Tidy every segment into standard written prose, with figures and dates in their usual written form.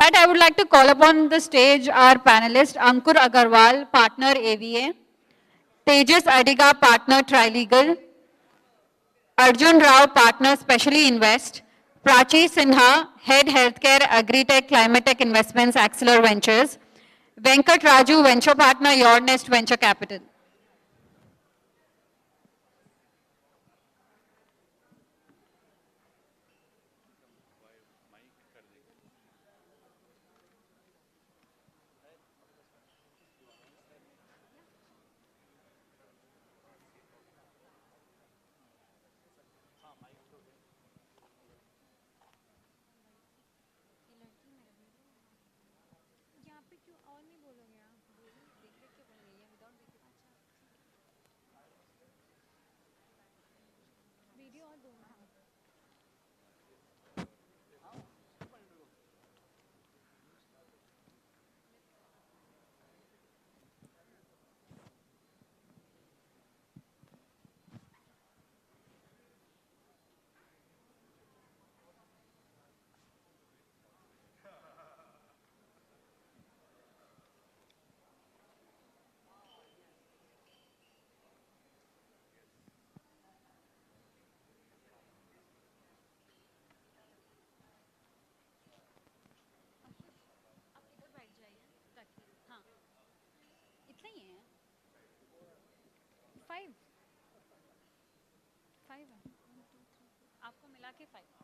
that, I would like to call upon the stage our panelist, Ankur Agarwal, partner AVA, Tejas Adiga, partner Trilegal, Arjun Rao, partner Specially Invest, Prachi Sinha, head Healthcare Agritech Climatech Investments Axelar Ventures, Venkat Raju, venture partner Your Nest Venture Capital. आपको मिला के 5.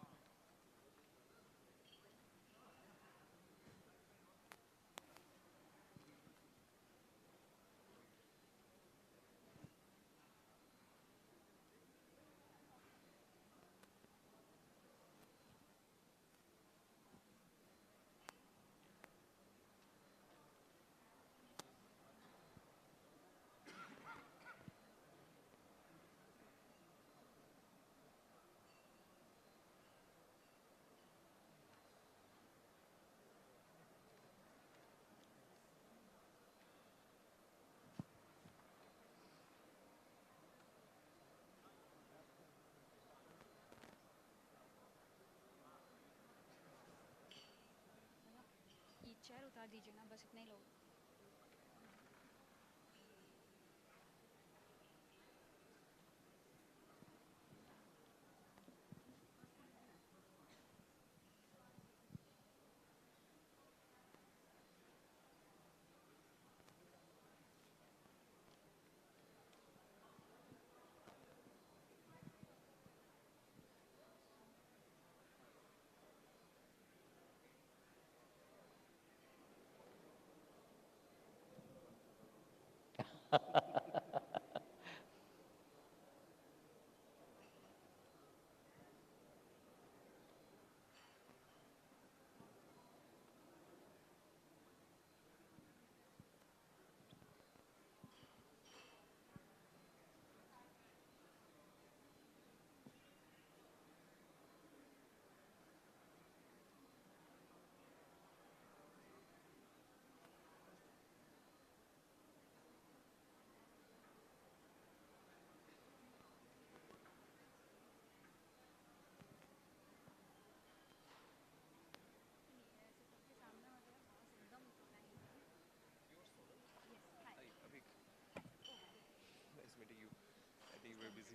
Chair उतार दीजिए ना, बस इतने लोग.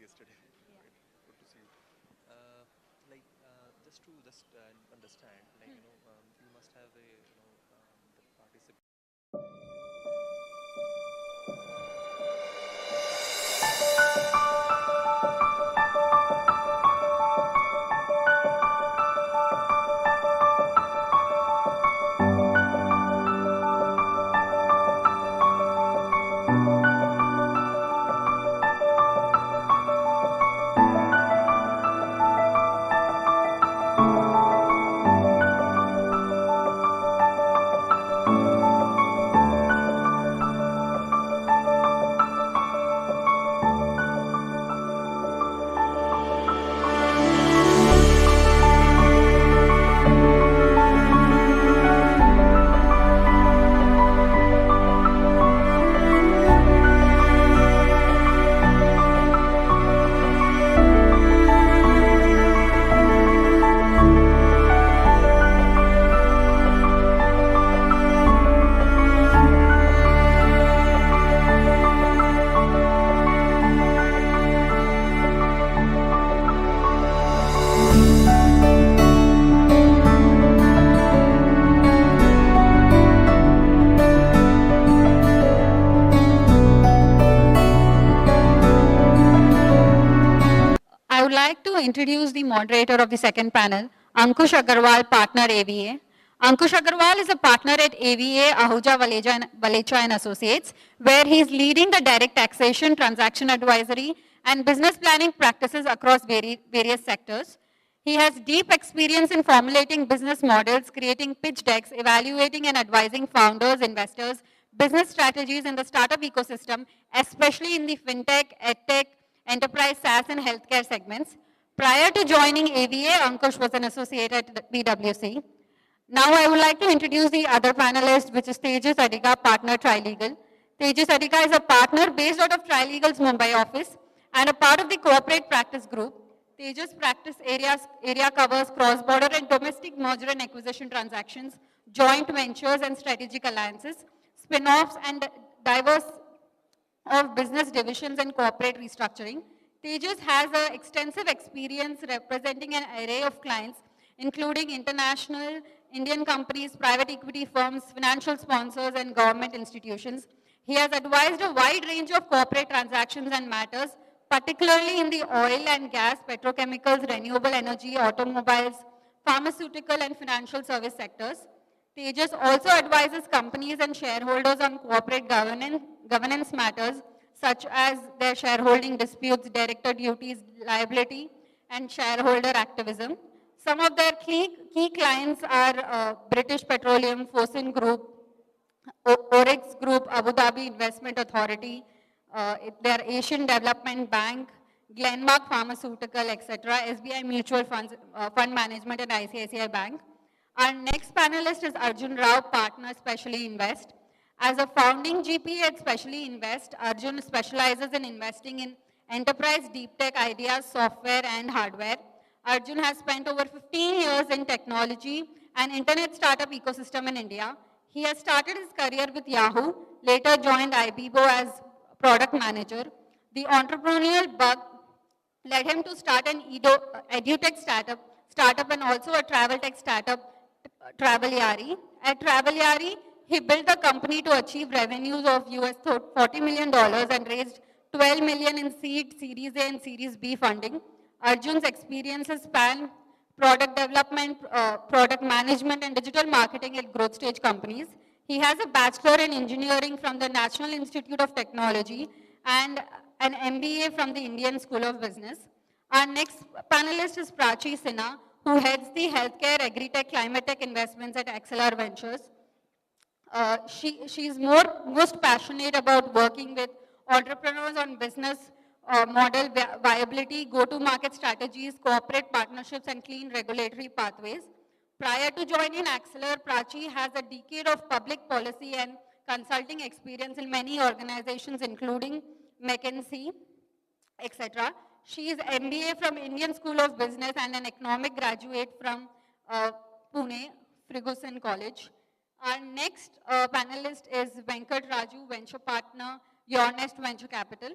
Yesterday. Yeah. Good to see you. Just to understand, you must have a, the participant. to introduce the moderator of the second panel, Ankush Agarwal, partner AVA. Ankush Agarwal is a partner at AVA, Ahuja Valecha and Associates, where he is leading the direct taxation, transaction advisory, and business planning practices across various sectors. He has deep experience in formulating business models, creating pitch decks, evaluating and advising founders, investors, business strategies in the startup ecosystem, especially in the fintech, edtech, enterprise SaaS and healthcare segments. Prior to joining AVA, Ankush was an associate at BWC. Now I would like to introduce the other panelist, which is Tejas Adiga, partner Trilegal. Tejas Adiga is a partner based out of Trilegal's Mumbai office and a part of the corporate practice group. Tejas practice area covers cross-border and domestic merger and acquisition transactions, joint ventures and strategic alliances, spin-offs and diverse of business divisions and corporate restructuring. Tejas has an extensive experience representing an array of clients, including international, Indian companies, private equity firms, financial sponsors, and government institutions. He has advised a wide range of corporate transactions and matters, particularly in the oil and gas, petrochemicals, renewable energy, automobiles, pharmaceutical, and financial service sectors. Tejas also advises companies and shareholders on corporate governance matters such as their shareholding disputes, director duties, liability, and shareholder activism. Some of their key clients are British Petroleum, Fosun Group, Oryx Group, Abu Dhabi Investment Authority, their Asian Development Bank, Glenmark Pharmaceutical, etc., SBI Mutual Funds, Fund Management, and ICICI Bank. Our next panelist is Arjun Rao, partner Specially Invest. As a founding GP at Specially Invest, Arjun specializes in investing in enterprise deep tech ideas, software, and hardware. Arjun has spent over 15 years in technology and internet startup ecosystem in India. He has started his career with Yahoo, later joined IBIBO as product manager. The entrepreneurial bug led him to start an edutech startup and also a travel tech startup, Traveliyari. At Traveliyari, he built the company to achieve revenues of US $40 million and raised 12 million in seed, Series A and Series B funding. Arjun's experiences span product development, product management, and digital marketing at growth stage companies. He has a bachelor in engineering from the National Institute of Technology and an MBA from the Indian School of Business. Our next panelist is Prachi Sinha, who heads the healthcare, agri-tech, climate tech investments at XLR Ventures. She's most passionate about working with entrepreneurs on business model viability, go-to-market strategies, corporate partnerships, and clean regulatory pathways. Prior to joining Axelar, Prachi has a decade of public policy and consulting experience in many organizations, including McKinsey, etc. She is MBA from Indian School of Business and an economic graduate from Pune, Ferguson College. Our next panelist is Venkat Raju, venture partner, Your Nest Venture Capital.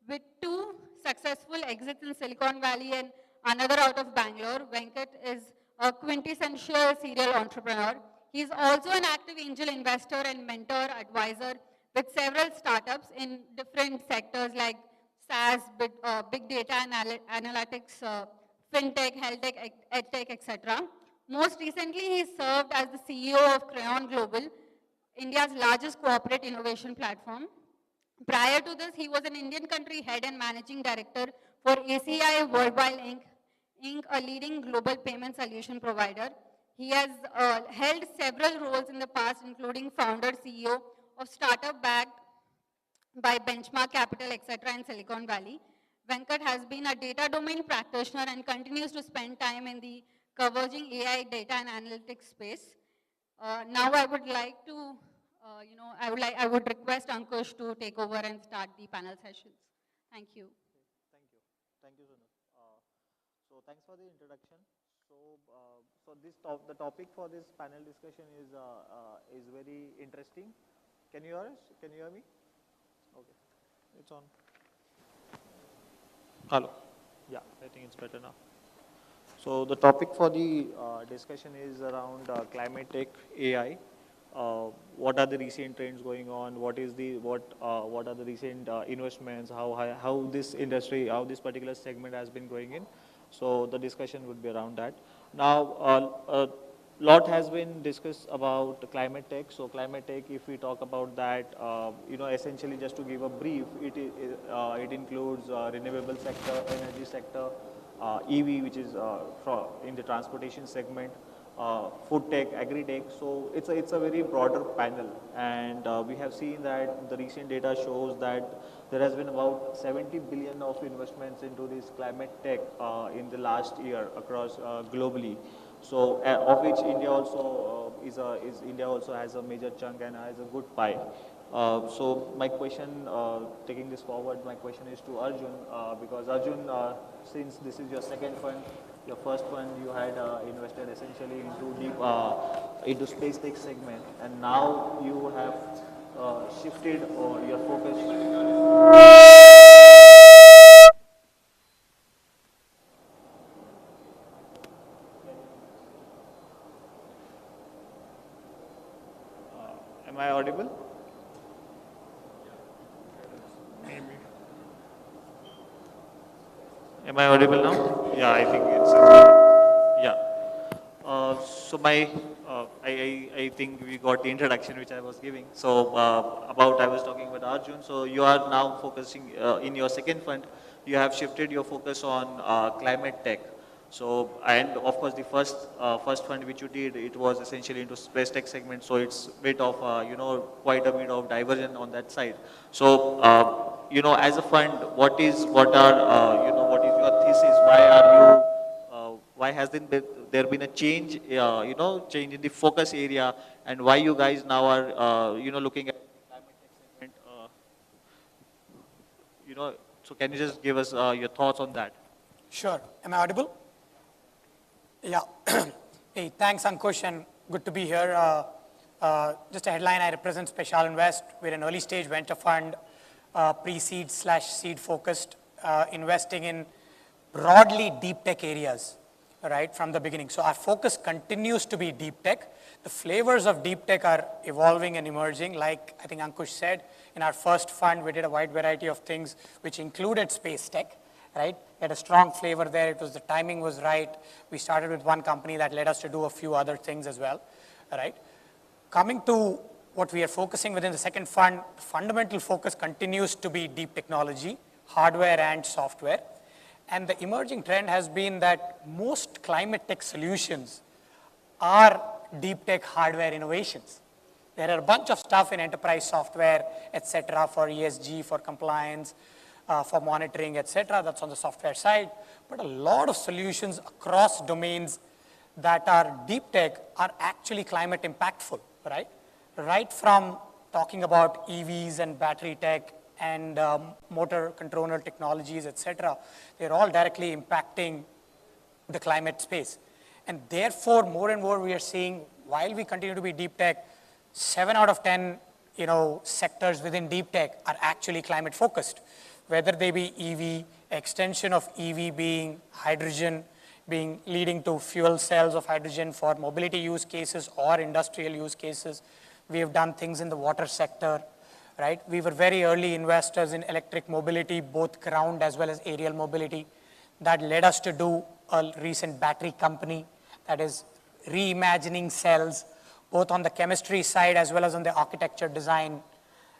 With 2 successful exits in Silicon Valley and another out of Bangalore, Venkat is a quintessential serial entrepreneur. He is also an active angel investor and mentor advisor with several startups in different sectors like SaaS, big data analytics, fintech, health tech, edtech, etc. Most recently, he served as the CEO of Crayon Global, India's largest corporate innovation platform. Prior to this, he was an Indian country head and managing director for ACI Worldwide Inc., a leading global payment solution provider. He has held several roles in the past, including founder, CEO of startup backed by Benchmark Capital, etc. in Silicon Valley. Venkat has been a data domain practitioner and continues to spend time in the converging AI data and analytics space. Now I would like to, I would request Ankush to take over and start the panel sessions. Thank you. Thank you, Sunil. So thanks for the introduction. So the topic for this panel discussion is very interesting. Can you hear us? Can you hear me? Okay, it's on. Hello. Yeah, I think it's better now. So the topic for the discussion is around climate tech, AI. What are the recent trends going on? What are the recent investments? How this industry, how this particular segment has been going in? So the discussion would be around that. Now, a lot has been discussed about climate tech. So climate tech, if we talk about that, essentially just to give a brief, it includes renewable sector, energy sector, EV, which is in the transportation segment, food tech, agri tech. So it's a very broader panel, and we have seen that the recent data shows that there has been about 70 billion of investments into this climate tech in the last year across globally. So of which India also India also has a major chunk and has a good pie. So my question, taking this forward, my question is to Arjun, because Arjun, since this is your second fund, your first fund you had invested essentially into space tech segment, and now you have shifted your focus. Am I audible? Am I audible now? Yeah, I think it's. Yeah. So I think we got the introduction which I was giving. So I was talking with Arjun. So you are now focusing in your second fund. You have shifted your focus on climate tech. So and of course the first fund which you did, it was essentially into space tech segment. So it's bit of quite a bit of diversion on that side. So as a fund, what is what is your thesis? Why has there been a change, change in the focus area, and why you guys now are, looking at climate tech segment, so can you just give us your thoughts on that? Sure. Am I audible? Yeah. Hey, thanks, Ankush, and good to be here. Just a headline, I represent Special Invest. We're an early stage venture fund, pre-seed / seed focused, investing in broadly deep tech areas, right, from the beginning. So our focus continues to be deep tech. The flavors of deep tech are evolving and emerging. Like I think Ankush said, in our first fund, we did a wide variety of things, which included space tech, right? We had a strong flavor there. The timing was right. We started with one company that led us to do a few other things as well, right? Coming to what we are focusing within the second fund, fundamental focus continues to be deep technology, hardware and software. And the emerging trend has been that most climate tech solutions are deep tech hardware innovations. There are a bunch of stuff in enterprise software, et cetera, for ESG, for compliance, for monitoring, et cetera. That's on the software side. But a lot of solutions across domains that are deep tech are actually climate impactful, right? Right from talking about EVs and battery tech and motor controller technologies, et cetera, they're all directly impacting the climate space. And therefore, more and more we are seeing, while we continue to be deep tech, 7 out of 10 sectors within deep tech are actually climate focused, whether they be EV, extension of EV being hydrogen, leading to fuel cells of hydrogen for mobility use cases or industrial use cases. We have done things in the water sector, right? We were very early investors in electric mobility, both ground as well as aerial mobility. That led us to do a recent battery company that is reimagining cells, both on the chemistry side as well as on the architecture design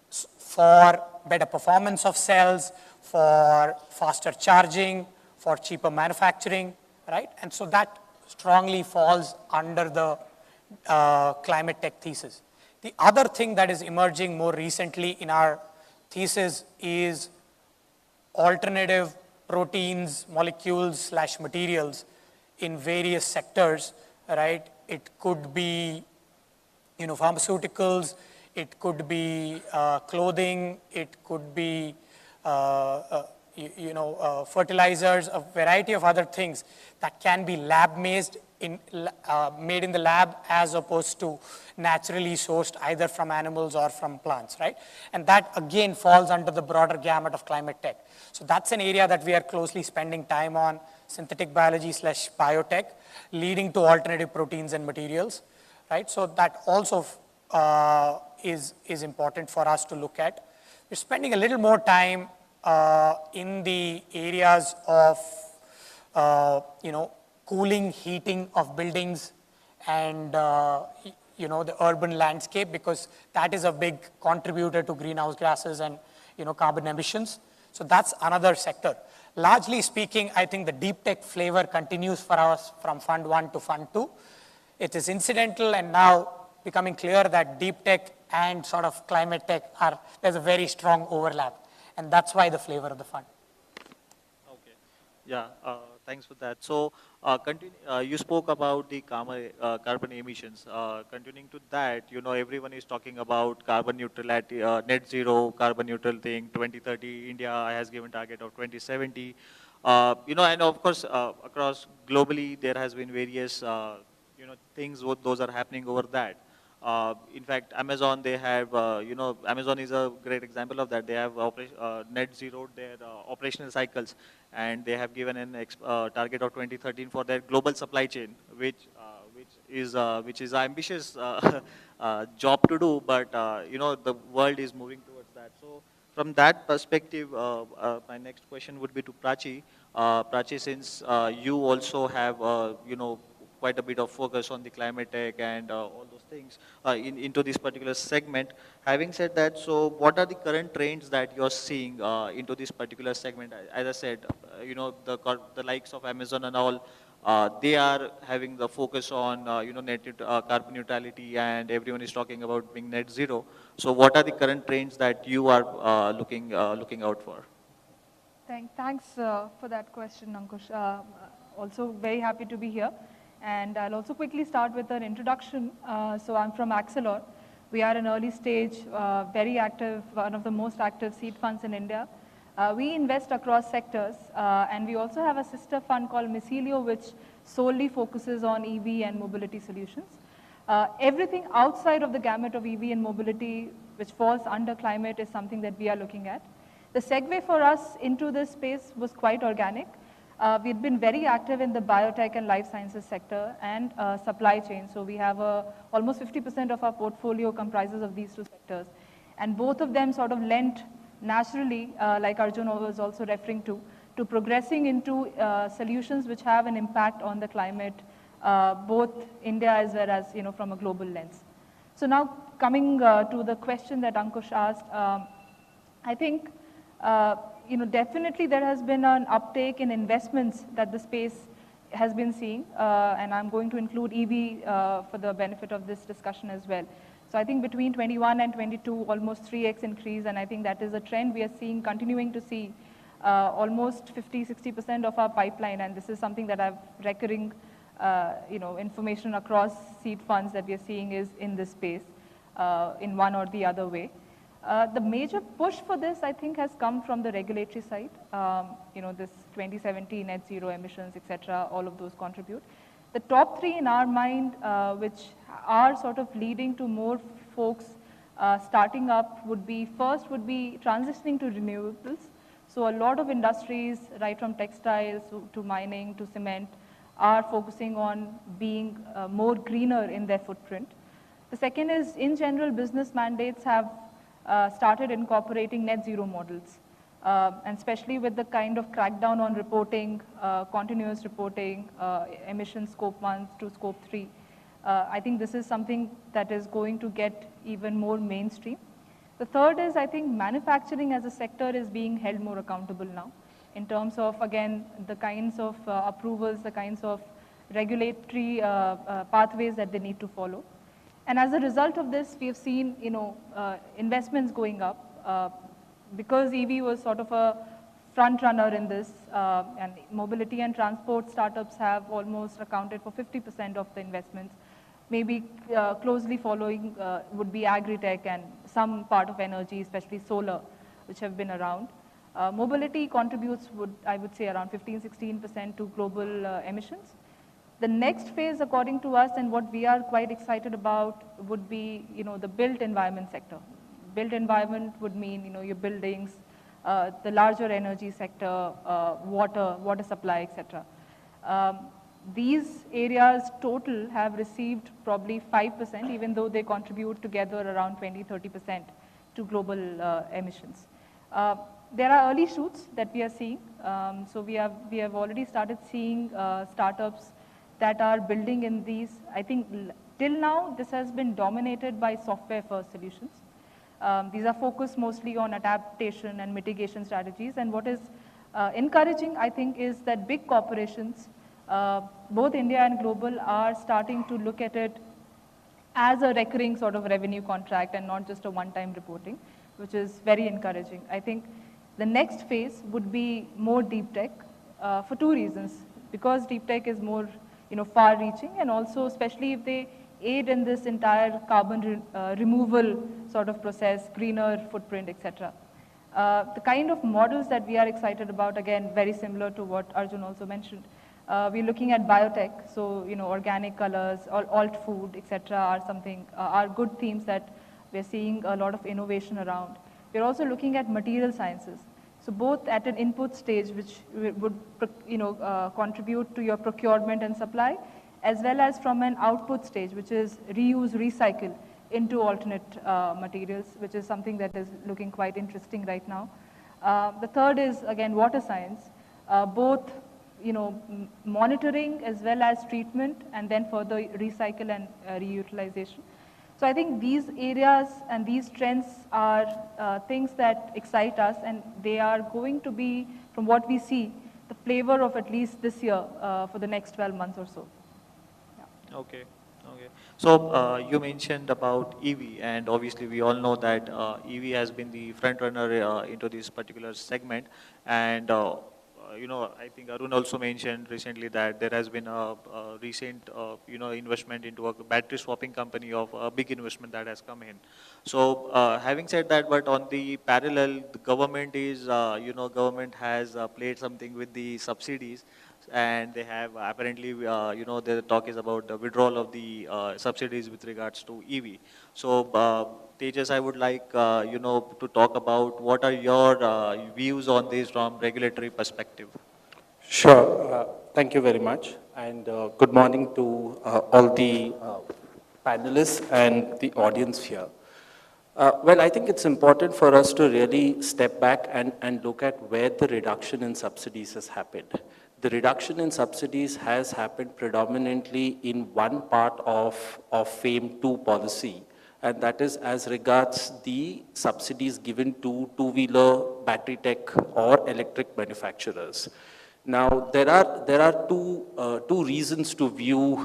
for better performance of cells, for faster charging, for cheaper manufacturing, right? And so that strongly falls under the climate tech thesis. The other thing that is emerging more recently in our thesis is alternative proteins, molecules / materials in various sectors, right? It could be, pharmaceuticals, it could be clothing, it could be, fertilizers, a variety of other things that can be made in the lab as opposed to naturally sourced either from animals or from plants, right? And that again falls under the broader gamut of climate tech. So that's an area that we are closely spending time on, synthetic biology / biotech, leading to alternative proteins and materials, right? So that also is important for us to look at. We're spending a little more time in the areas of cooling, heating of buildings and, the urban landscape, because that is a big contributor to greenhouse gases and, carbon emissions. So that's another sector. Largely speaking, I think the deep tech flavor continues for us from Fund 1 to Fund 2. It is incidental and now becoming clear that deep tech and sort of climate tech there's a very strong overlap. And that's why the flavor of the fund. Okay. Yeah, thanks for that. So, you spoke about the carbon emissions. Continuing to that, everyone is talking about carbon neutrality, net zero, carbon neutral thing, 2030. India has given target of 2070. And of course, across globally, there has been various, things, those are happening over that. In fact, Amazon, they have, Amazon is a great example of that. They have net zero their operational cycles, and they have given an target of 2013 for their global supply chain, which is an ambitious job to do, but the world is moving towards that. So from that perspective, my next question would be to Prachi. Prachi, since you also have quite a bit of focus on the climate tech and all those things into this particular segment. Having said that, so what are the current trends that you're seeing into this particular segment? As I said, the likes of Amazon and all, they are having the focus on carbon neutrality, and everyone is talking about being net zero. So what are the current trends that you are looking out for? Thanks for that question, Ankush. Also very happy to be here. And I'll also quickly start with an introduction. So I'm from Axelor. We are an early stage, very active, one of the most active seed funds in India. We invest across sectors, and we also have a sister fund called Mycelio, which solely focuses on EV and mobility solutions. Everything outside of the gamut of EV and mobility, which falls under climate, is something that we are looking at. The segue for us into this space was quite organic. We've been very active in the biotech and life sciences sector and supply chain. So we have almost 50% of our portfolio comprises of these two sectors. And both of them sort of lent naturally, like Arjun was also referring to progressing into solutions which have an impact on the climate, both India as well as from a global lens. So now coming to the question that Ankush asked, I think definitely there has been an uptake in investments that the space has been seeing, and I'm going to include EV for the benefit of this discussion as well. So I think between 21 and 22, almost 3x increase, and I think that is a trend we are seeing, continuing to see almost 50-60% of our pipeline, and this is something that I've recurring information across seed funds that we are seeing is in this space in one or the other way. The major push for this, I think, has come from the regulatory side. This 2070 net zero emissions, etc., all of those contribute. The top three in our mind, which are sort of leading to more folks starting up, would be transitioning to renewables. So a lot of industries, right from textiles to mining to cement, are focusing on being more greener in their footprint. The second is, in general, business mandates have started incorporating net zero models, and especially with the kind of crackdown on reporting, continuous reporting, emission scope 1 to scope 3. I think this is something that is going to get even more mainstream. The third is, I think, manufacturing as a sector is being held more accountable now in terms of, again, the kinds of approvals, the kinds of regulatory pathways that they need to follow. And as a result of this, we have seen, investments going up because EV was sort of a front runner in this, and mobility and transport startups have almost accounted for 50% of the investments. Maybe closely following would be agri-tech and some part of energy, especially solar, which have been around. Mobility contributes, I would say, around 15-16% to global emissions. The next phase, according to us, and what we are quite excited about, would be, the built environment sector. Built environment would mean, your buildings, the larger energy sector, water supply, etc. These areas total have received probably 5%, even though they contribute together around 20-30% to global emissions. There are early shoots that we are seeing. So we have already started seeing startups that are building in these. I think till now this has been dominated by software first solutions. These are focused mostly on adaptation and mitigation strategies. And what is encouraging, I think, is that big corporations, both India and global, are starting to look at it as a recurring sort of revenue contract and not just a one-time reporting, which is very encouraging. I think the next phase would be more deep tech for two reasons. Because deep tech is more, far-reaching, and also especially if they aid in this entire carbon removal sort of process, greener footprint, etc. The kind of models that we are excited about, again, very similar to what Arjun also mentioned. We're looking at biotech, so organic colors, alt food, etc. are something are good themes that we're seeing a lot of innovation around. We're also looking at material sciences. So both at an input stage, which would contribute to your procurement and supply, as well as from an output stage, which is reuse, recycle into alternate materials, which is something that is looking quite interesting right now. The third is, again, water science, both monitoring as well as treatment, and then further recycle and reutilization. So I think these areas and these trends are things that excite us, and they are going to be, from what we see, the flavor of at least this year for the next 12 months or so. Yeah. Okay. Okay. So you mentioned about EV, and obviously we all know that EV has been the front runner into this particular segment, and I think Arun also mentioned recently that there has been a recent, investment into a battery swapping company of a big investment that has come in. So having said that, but on the parallel, the government is, government has played something with the subsidies, and they have apparently, the talk is about the withdrawal of the subsidies with regards to EV. So Tejas, I would like, to talk about what are your views on this from regulatory perspective. Sure. Thank you very much. And good morning to all the panelists and the audience here. Well, I think it's important for us to really step back and look at where the reduction in subsidies has happened. The reduction in subsidies has happened predominantly in one part of FAME 2 policy, and that is as regards the subsidies given to two-wheeler battery tech or electric manufacturers. Now, there are two reasons to view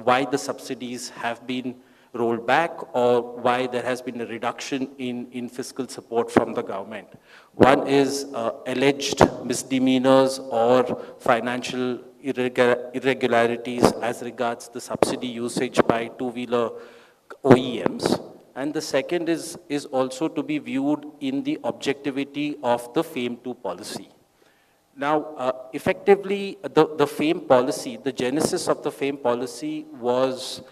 why the subsidies have been rolled back or why there has been a reduction in fiscal support from the government. One is alleged misdemeanors or financial irregularities as regards the subsidy usage by two-wheeler OEMs. And the second is also to be viewed in the objectivity of the FAME 2 policy. Now, effectively, the FAME policy, the genesis of the FAME policy was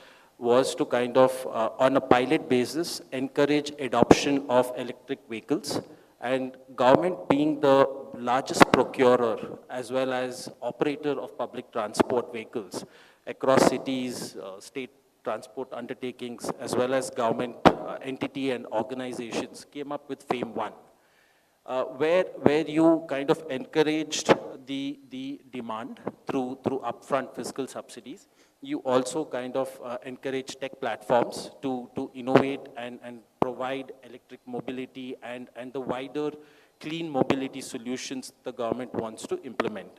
to kind of, on a pilot basis, encourage adoption of electric vehicles, and government being the largest procurer as well as operator of public transport vehicles across cities, state transport undertakings, as well as government entity and organizations came up with FAME 1. Where you kind of encouraged the demand through upfront fiscal subsidies. You also kind of encourage tech platforms to innovate and provide electric mobility and the wider clean mobility solutions the government wants to implement.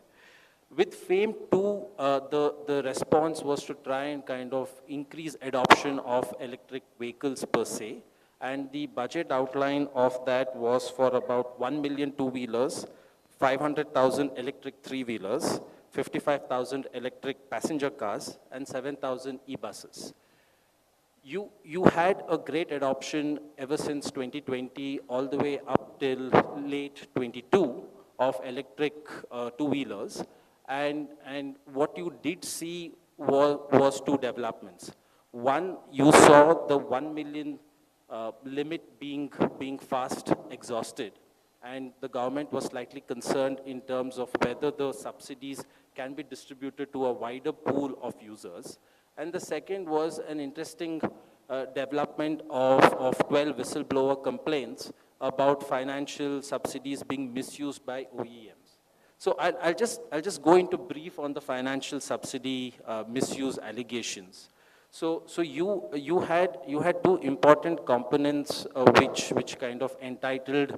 With FAME 2, the response was to try and kind of increase adoption of electric vehicles per se. And the budget outline of that was for about 1 million two-wheelers, 500,000 electric three-wheelers, 55,000 electric passenger cars, and 7,000 e-buses. You had a great adoption ever since 2020 all the way up till late 22 of electric two-wheelers. And what you did see was two developments. One, you saw the 1 million limit being fast exhausted, and the government was slightly concerned in terms of whether the subsidies can be distributed to a wider pool of users. And the second was an interesting development of 12 whistleblower complaints about financial subsidies being misused by OEMs. So I'll just go into brief on the financial subsidy misuse allegations. So you had two important components which kind of entitled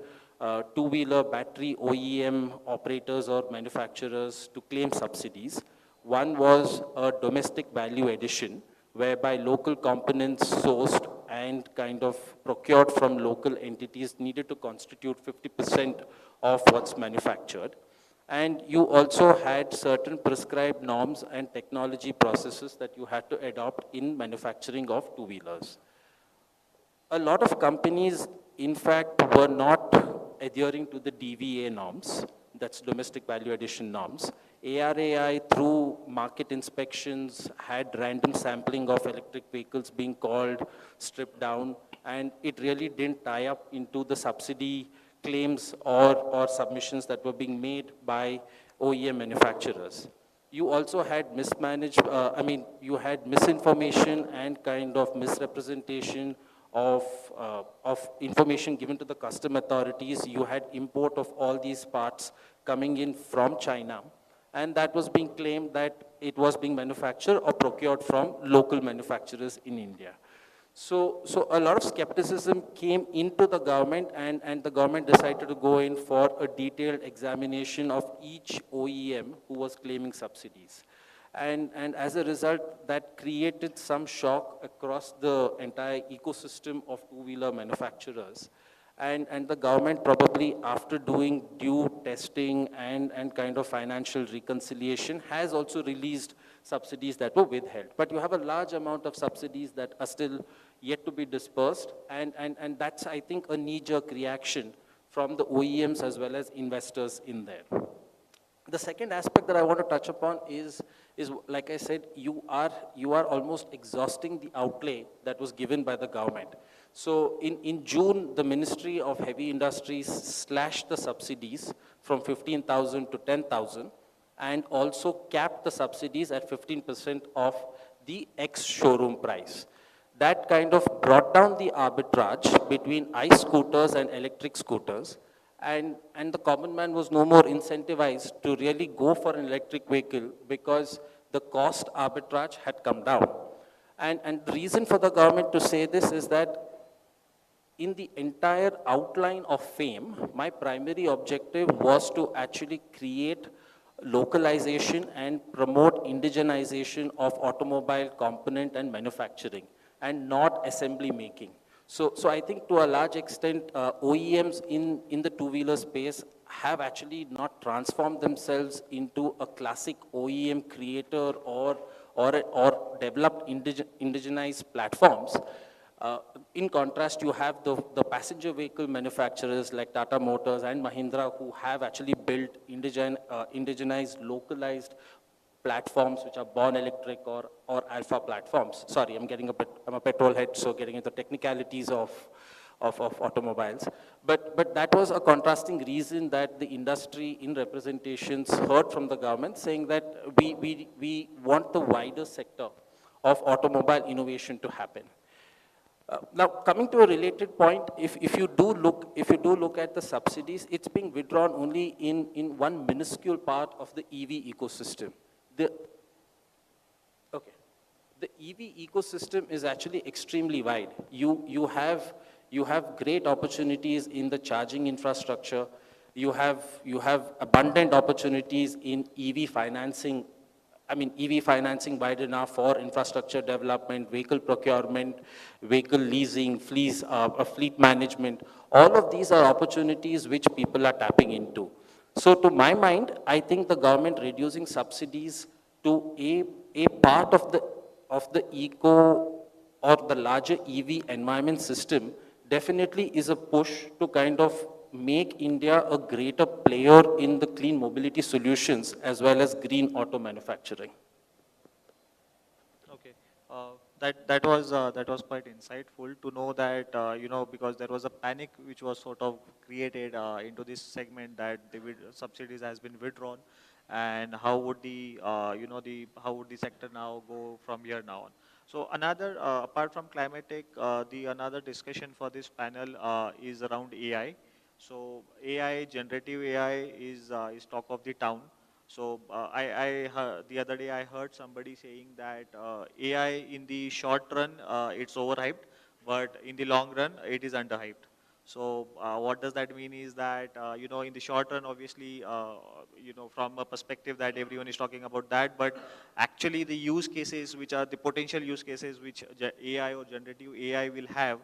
two-wheeler battery OEM operators or manufacturers to claim subsidies. One was a domestic value addition, whereby local components sourced and kind of procured from local entities needed to constitute 50% of what's manufactured. And you also had certain prescribed norms and technology processes that you had to adopt in manufacturing of two-wheelers. A lot of companies, in fact, were not adhering to the DVA norms, that's domestic value addition norms. ARAI, through market inspections, had random sampling of electric vehicles being called, stripped down, and it really didn't tie up into the subsidy claims or submissions that were being made by OEM manufacturers. You also had mismanaged, you had misinformation and kind of misrepresentation of information given to the custom authorities. You had import of all these parts coming in from China, and that was being claimed that it was being manufactured or procured from local manufacturers in India. So a lot of skepticism came into the government, and the government decided to go in for a detailed examination of each OEM who was claiming subsidies. And as a result, that created some shock across the entire ecosystem of two-wheeler manufacturers. And the government probably, after doing due testing and kind of financial reconciliation, has also released subsidies that were withheld. But you have a large amount of subsidies that are still yet to be dispersed, and that's, I think, a knee-jerk reaction from the OEMs as well as investors in there. The second aspect that I want to touch upon is like I said, you are almost exhausting the outlay that was given by the government. So in June, the Ministry of Heavy Industries slashed the subsidies from 15,000 to 10,000 and also capped the subsidies at 15% of the ex-showroom price. That kind of brought down the arbitrage between ICE scooters and electric scooters, and the common man was no more incentivized to really go for an electric vehicle because the cost arbitrage had come down. And the reason for the government to say this is that in the entire outline of FAME, my primary objective was to actually create localization and promote indigenization of automobile component and manufacturing, and not assembly making. So I think to a large extent, OEMs in the two-wheeler space have actually not transformed themselves into a classic OEM creator or developed indigenized platforms. In contrast, you have the passenger vehicle manufacturers like Tata Motors and Mahindra who have actually built indigenized, localized platforms which are born electric or alpha platforms. Sorry, I'm a petrol head, so getting into technicalities of automobiles. But that was a contrasting reason that the industry in representations heard from the government saying that we want the wider sector of automobile innovation to happen. Now, coming to a related point, if you do look at the subsidies, it's being withdrawn only in one minuscule part of the EV ecosystem. The EV ecosystem is actually extremely wide. You have great opportunities in the charging infrastructure. You have abundant opportunities in EV financing. EV financing wide enough for infrastructure development, vehicle procurement, vehicle leasing, fleet management. All of these are opportunities which people are tapping into. So to my mind, I think the government reducing subsidies to a part of the eco or the larger EV environment system definitely is a push to kind of make India a greater player in the clean mobility solutions as well as green auto manufacturing. Okay, that was quite insightful to know that because there was a panic which was sort of created into this segment that the subsidies has been withdrawn, and how would the how would the sector now go from here now on? So another, apart from climate tech, the another discussion for this panel is around AI. So AI, generative AI is talk of the town. So the other day I heard somebody saying that AI in the short run it's overhyped, but in the long run it is underhyped. So what does that mean is that, in the short run, obviously, from a perspective that everyone is talking about that, but actually the use cases which are the potential use cases which AI or generative AI will have,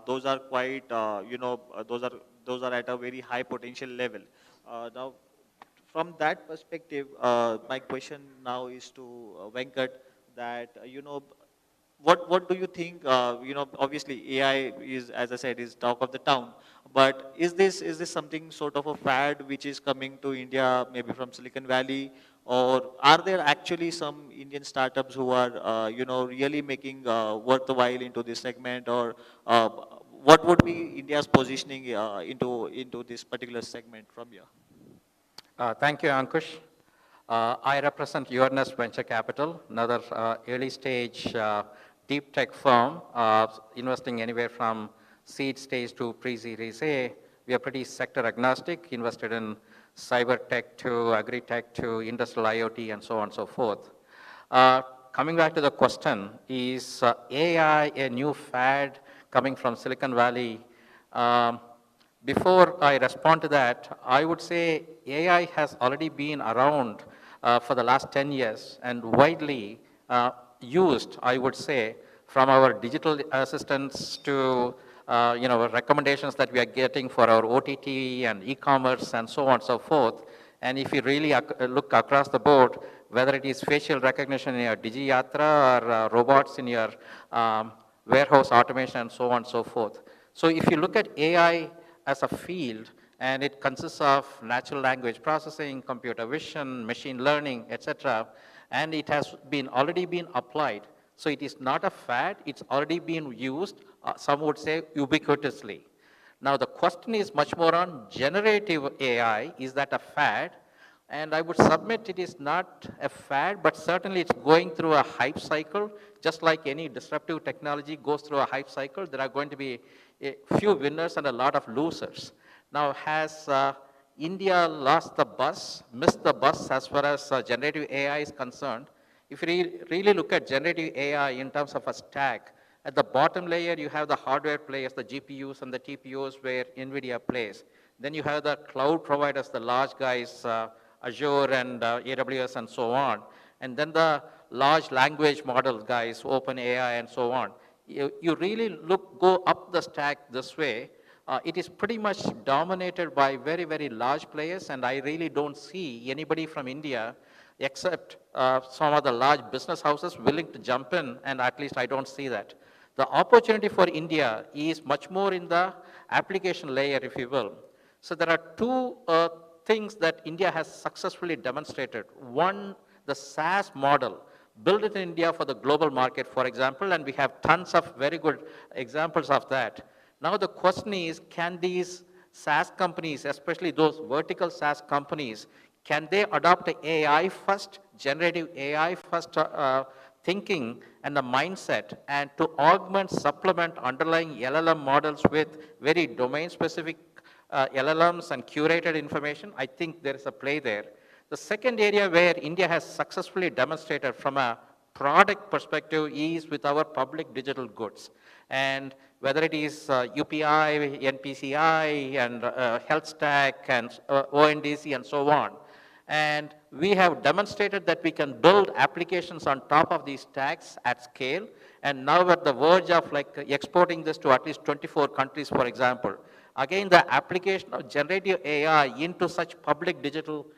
those are quite, those are at a very high potential level. Now, from that perspective, my question now is to Venkat that, what do you think, obviously AI is, as I said, is talk of the town, but is this something sort of a fad which is coming to India, maybe from Silicon Valley, or are there actually some Indian startups who are, really making worthwhile into this segment, or what would be India's positioning into this particular segment from here? Thank you, Ankush. I represent UNS Venture Capital, another early stage deep tech firm investing anywhere from seed stage to pre-series A. We are pretty sector agnostic, invested in cyber tech to agri-tech to industrial IoT and so on and so forth. Coming back to the question, is AI a new fad coming from Silicon Valley? Before I respond to that, I would say AI has already been around for the last 10 years and widely used, I would say, from our digital assistants to recommendations that we are getting for our OTT and e-commerce and so on and so forth. And if you really look across the board, whether it is facial recognition in your DigiYatra or robots in your warehouse automation and so on and so forth. So if you look at AI as a field, and it consists of natural language processing, computer vision, machine learning, etc., and it has already been applied. So it is not a fad, it's already been used, some would say ubiquitously. Now the question is much more on generative AI, is that a fad? And I would submit it is not a fad, but certainly it's going through a hype cycle. Just like any disruptive technology goes through a hype cycle, there are going to be a few winners and a lot of losers. Now, has India lost the bus, missed the bus as far as generative AI is concerned? If you really look at generative AI in terms of a stack, at the bottom layer, you have the hardware players, the GPUs and the TPUs where NVIDIA plays. Then you have the cloud providers, the large guys, Azure and AWS and so on. And then the large language model guys, OpenAI and so on. You really go up the stack this way. It is pretty much dominated by very, very large players, and I really don't see anybody from India except some of the large business houses willing to jump in, and at least I don't see that. The opportunity for India is much more in the application layer, if you will. So there are two things that India has successfully demonstrated. One, the SaaS model, built it in India for the global market, for example, and we have tons of very good examples of that. Now the question is, can these SaaS companies, especially those vertical SaaS companies, can they adopt AI first, generative AI first thinking and the mindset, and to augment, supplement underlying LLM models with very domain-specific LLMs and curated information? I think there is a play there. The second area where India has successfully demonstrated from a product perspective is with our public digital goods. And whether it is UPI, NPCI, and Health Stack, and ONDC, and so on. And we have demonstrated that we can build applications on top of these stacks at scale. And now we're at the verge of exporting this to at least 24 countries, for example. Again, the application of generative AI into such public digital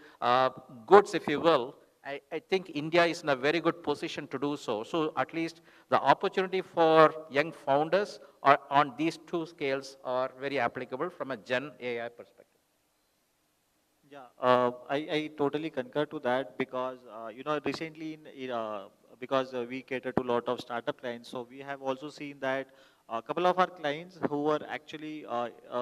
goods, if you will, I think India is in a very good position to do so. So at least the opportunity for young founders on these two scales are very applicable from a Gen AI perspective. Yeah, I totally concur to that because, recently, because we cater to a lot of startup clients, so we have also seen that a couple of our clients who were actually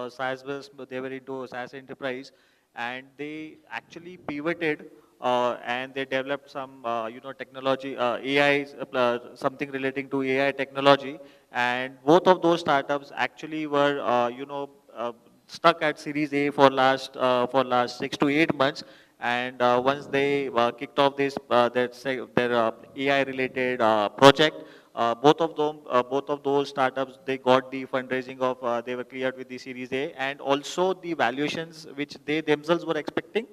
SaaS based, but they were into SaaS enterprise, and they actually pivoted and they developed some, technology, AI, something relating to AI technology. And both of those startups actually were, stuck at Series A for last 6 to 8 months. And once they kicked off this their AI related project, both of those startups, they got the fundraising of they were cleared with the Series A, and also the valuations which they themselves were expecting.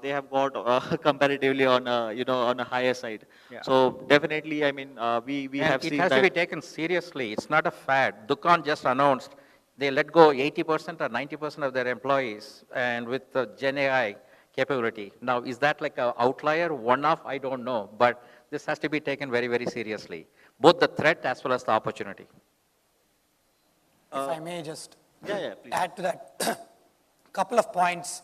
They have got comparatively on on a higher side. Yeah. So definitely, I mean, we And have it seen has to be that. taken seriously. It's not a fad. Dukan just announced they let go 80% or 90% of their employees, and with the Gen AI capability. Now, is that like an outlier, one-off? I don't know. But this has to be taken very, very seriously, both the threat as well as the opportunity. If I may just Yeah, please. add to that, couple of points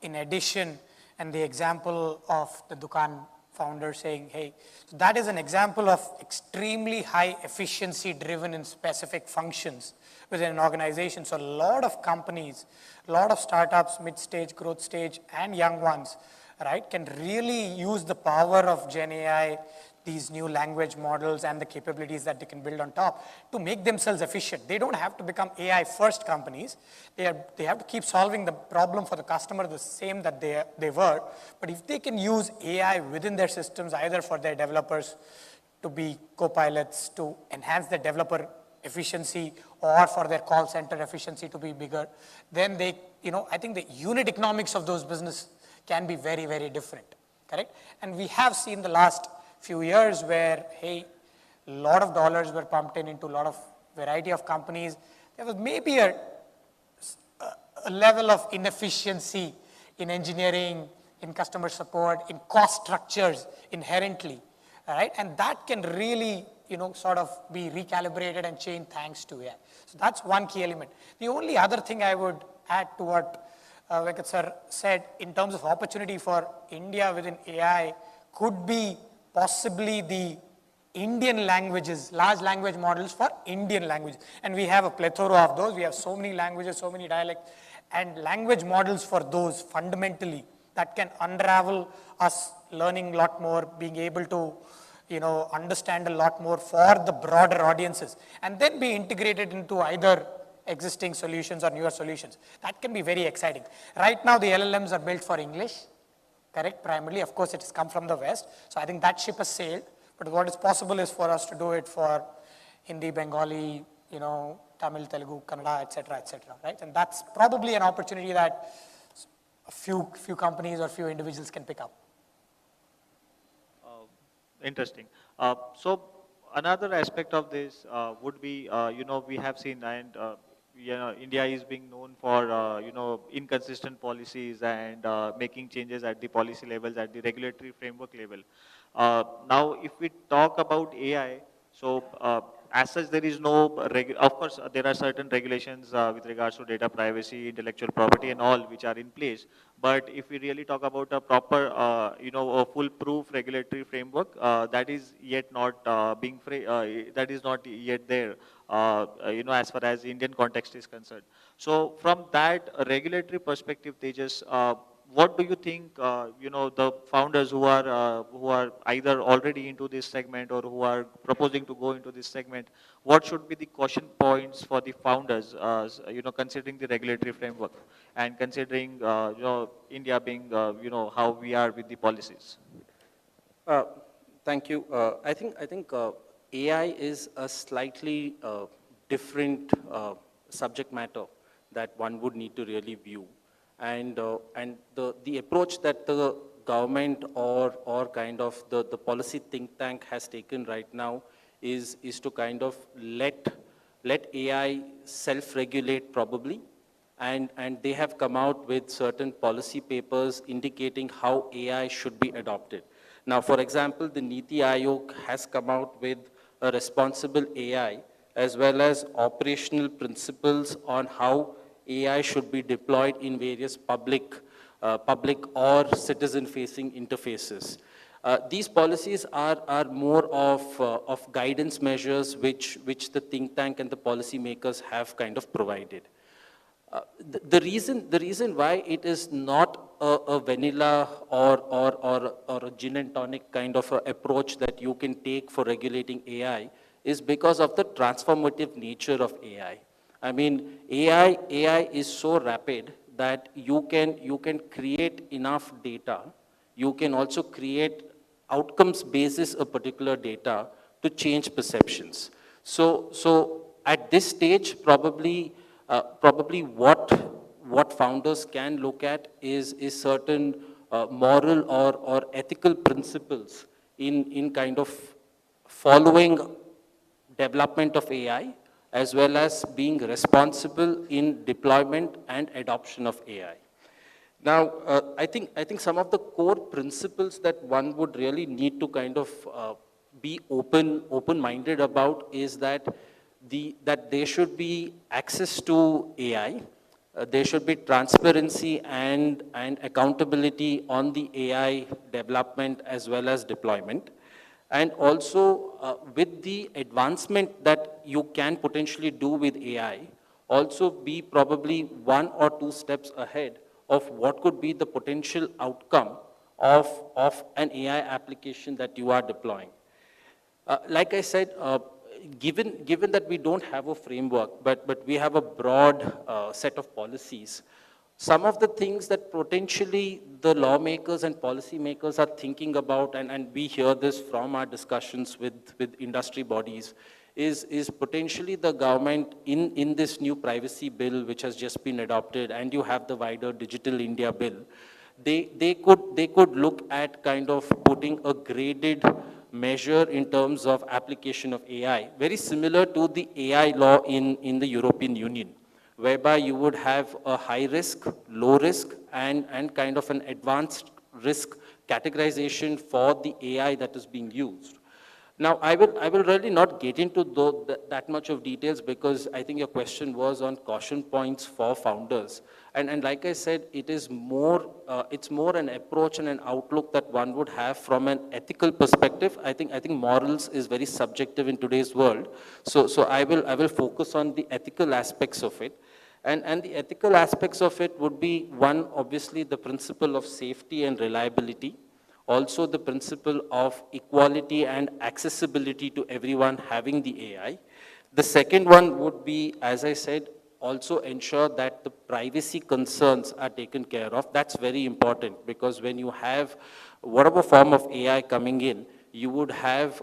in addition, and the example of the Dukan founder saying, hey, so that is an example of extremely high efficiency driven in specific functions within an organization. So a lot of companies, a lot of startups, mid-stage, growth stage, and young ones, right, can really use the power of Gen AI, these new language models and the capabilities that they can build on top to make themselves efficient. They don't have to become AI first companies. They have to keep solving the problem for the customer the same that they were. But if they can use AI within their systems, either for their developers to be co-pilots, to enhance their developer efficiency, or for their call center efficiency to be bigger, then they, I think the unit economics of those business can be very, very different, correct? And we have seen the last few years where, hey, a lot of dollars were pumped into a lot of variety of companies. There was maybe a level of inefficiency in engineering, in customer support, in cost structures inherently, all right? And that can really, sort of be recalibrated and changed thanks to AI. So that's one key element. The only other thing I would add to what Venkat sir said in terms of opportunity for India within AI could be possibly the Indian languages, large language models for Indian languages. And we have a plethora of those. We have so many languages, so many dialects, and language models for those fundamentally that can unravel us learning a lot more, being able to, understand a lot more for the broader audiences, and then be integrated into either existing solutions or newer solutions. That can be very exciting. Right now, the LLMs are built for English. Correct, primarily. Of course, it has come from the West. So I think that ship has sailed. But what is possible is for us to do it for Hindi, Bengali, Tamil, Telugu, Kannada, etc., right? And that's probably an opportunity that a few companies or few individuals can pick up. Interesting. So another aspect of this would be, we have seen, and India is being known for, inconsistent policies and making changes at the policy levels, at the regulatory framework level. Now, if we talk about AI, so as such, there is no, of course, there are certain regulations with regards to data privacy, intellectual property and all which are in place. But if we really talk about a proper, a foolproof regulatory framework, that is yet not that is not yet there, as far as Indian context is concerned. So from that regulatory perspective, Tejas, what do you think, the founders who are either already into this segment or who are proposing to go into this segment, what should be the caution points for the founders, considering the regulatory framework and considering, India being, how we are with the policies? Thank you. I think AI is a slightly different subject matter that one would need to really view. And the approach that the government or kind of the policy think tank has taken right now is to kind of let AI self-regulate probably, and they have come out with certain policy papers indicating how AI should be adopted. Now, for example, the Niti Aayog has come out with a responsible AI as well as operational principles on how AI should be deployed in various public or citizen-facing interfaces. These policies are more of guidance measures which the think tank and the policymakers have kind of provided. The reason why it is not a vanilla or a gin and tonic kind of a approach that you can take for regulating AI is because of the transformative nature of AI. I mean, AI is so rapid that you can create enough data. You can also create outcomes basis a particular data to change perceptions. So at this stage, probably what founders can look at is certain moral or ethical principles in kind of following development of AI, as well as being responsible in deployment and adoption of AI. Now, I think some of the core principles that one would really need to kind of be open-minded about is that that there should be access to AI, there should be transparency and accountability on the AI development as well as deployment. And also, with the advancement that you can potentially do with AI, also be probably 1 or 2 steps ahead of what could be the potential outcome of an AI application that you are deploying. Like I said, given that we don't have a framework, but we have a broad set of policies, some of the things that potentially the lawmakers and policymakers are thinking about, and we hear this from our discussions with industry bodies, is potentially the government in this new privacy bill which has just been adopted, and you have the wider Digital India bill. They could look at kind of putting a graded measure in terms of application of AI, very similar to the AI law in the European Union, whereby you would have a high risk, low risk, and kind of an advanced risk categorization for the AI that is being used. Now, I will really not get into that much of details, because I think your question was on caution points for founders. And like I said, it's more an approach and an outlook that one would have from an ethical perspective. I think morals is very subjective in today's world. So I will focus on the ethical aspects of it. And the ethical aspects of it would be, one, obviously the principle of safety and reliability. Also the principle of equality and accessibility to everyone having the AI. The second one would be, as I said, also ensure that the privacy concerns are taken care of. That's very important, because when you have whatever form of AI coming in, you would have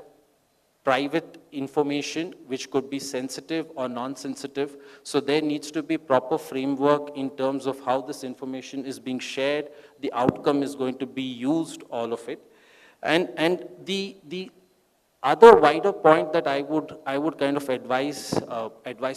private information which could be sensitive or non-sensitive. So there needs to be proper framework in terms of how this information is being shared, the outcome is going to be used, all of it. And the other wider point that I would kind of advise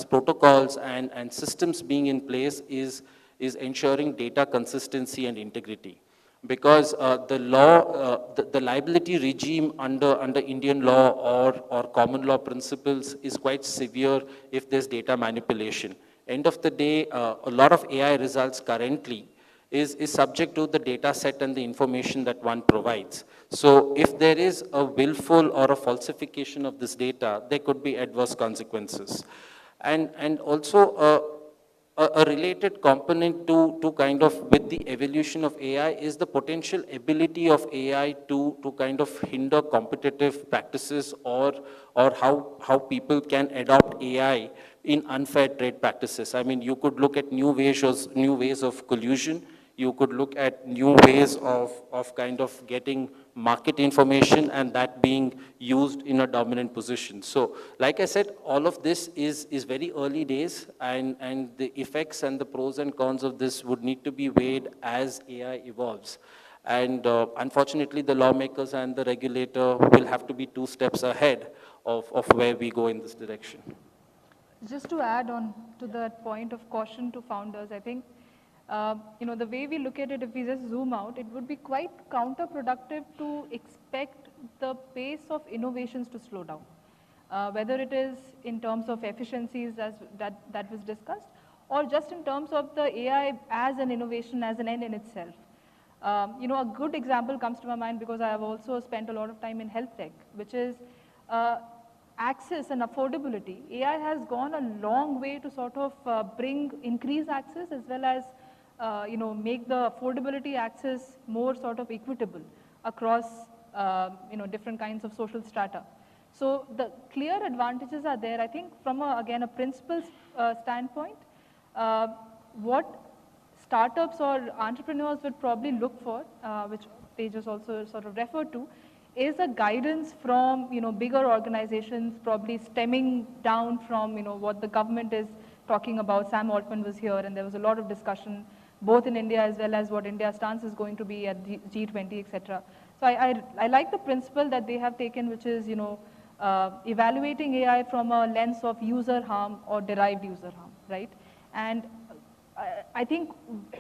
protocols and systems being in place is ensuring data consistency and integrity. Because the law, the liability regime under Indian law or common law principles is quite severe if there's data manipulation. End of the day, a lot of AI results currently is subject to the data set and the information that one provides. So if there is a willful or a falsification of this data, there could be adverse consequences. And also, a related component to kind of with the evolution of AI is the potential ability of AI to kind of hinder competitive practices, or how people can adopt AI in unfair trade practices. I mean, you could look at new ways of collusion. You could look at new ways of kind of getting market information and that being used in a dominant position. So like I said, all of this is very early days, and the effects and the pros and cons of this would need to be weighed as AI evolves. And unfortunately, the lawmakers and the regulator will have to be 2 steps ahead of where we go in this direction. Just to add on to that point of caution to founders, I think, the way we look at it, if we just zoom out, it would be quite counterproductive to expect the pace of innovations to slow down. Whether it is in terms of efficiencies as that was discussed, or just in terms of the AI as an innovation, as an end in itself. A good example comes to my mind, because I have also spent a lot of time in health tech, which is access and affordability. AI has gone a long way to sort of increase access, as well as make the affordability access more sort of equitable across, different kinds of social strata. So the clear advantages are there. I think from again a principles standpoint, what startups or entrepreneurs would probably look for, which Tejas also sort of referred to, is a guidance from bigger organizations, probably stemming down from what the government is talking about. Sam Altman was here, and there was a lot of discussion both in India as well as what India's stance is going to be at G20, etc. So I like the principle that they have taken, which is evaluating AI from a lens of user harm or derived user harm, right? And I think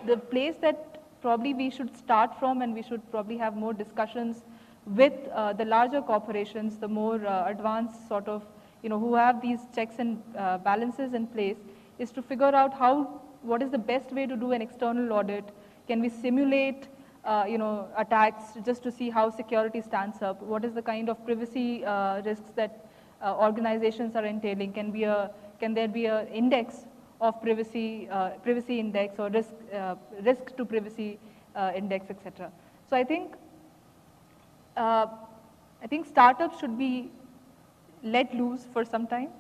the place that probably we should start from, and we should probably have more discussions with the larger corporations, the more advanced sort of, who have these checks and balances in place, is to figure out what is the best way to do an external audit. Can we simulate, attacks just to see how security stands up? What is the kind of privacy risks that organizations are entailing? Can there be an index of privacy index, or risk to privacy index, etc. So I think startups should be let loose for some time.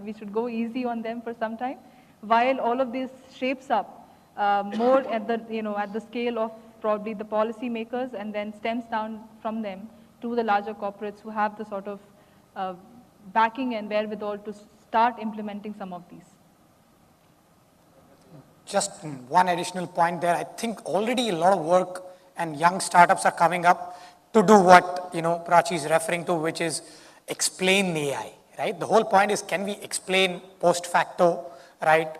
We should go easy on them for some time, while all of this shapes up more at the scale of probably the policy makers, and then stems down from them to the larger corporates who have the sort of backing and wherewithal to start implementing some of these. Just one additional point there. I think already a lot of work and young startups are coming up to do what Prachi is referring to, which is explain AI, right? The whole point is, can we explain post facto, right,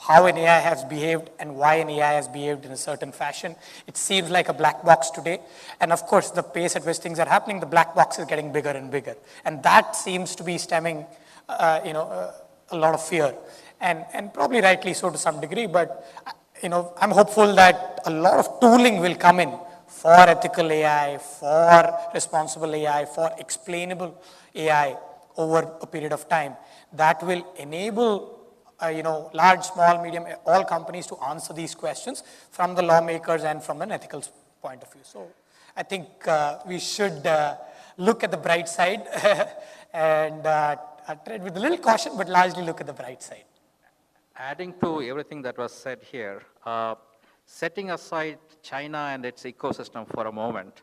how an AI has behaved and why an AI has behaved in a certain fashion. It seems like a black box today, and of course the pace at which things are happening, the black box is getting bigger and bigger, and that seems to be stemming a lot of fear. And probably rightly so to some degree, but I'm hopeful that a lot of tooling will come in for ethical AI, for responsible AI, for explainable AI over a period of time that will enable large, small, medium, all companies to answer these questions from the lawmakers and from an ethical point of view. So I think we should look at the bright side and tread with a little caution, but largely look at the bright side. Adding to everything that was said here, setting aside China and its ecosystem for a moment,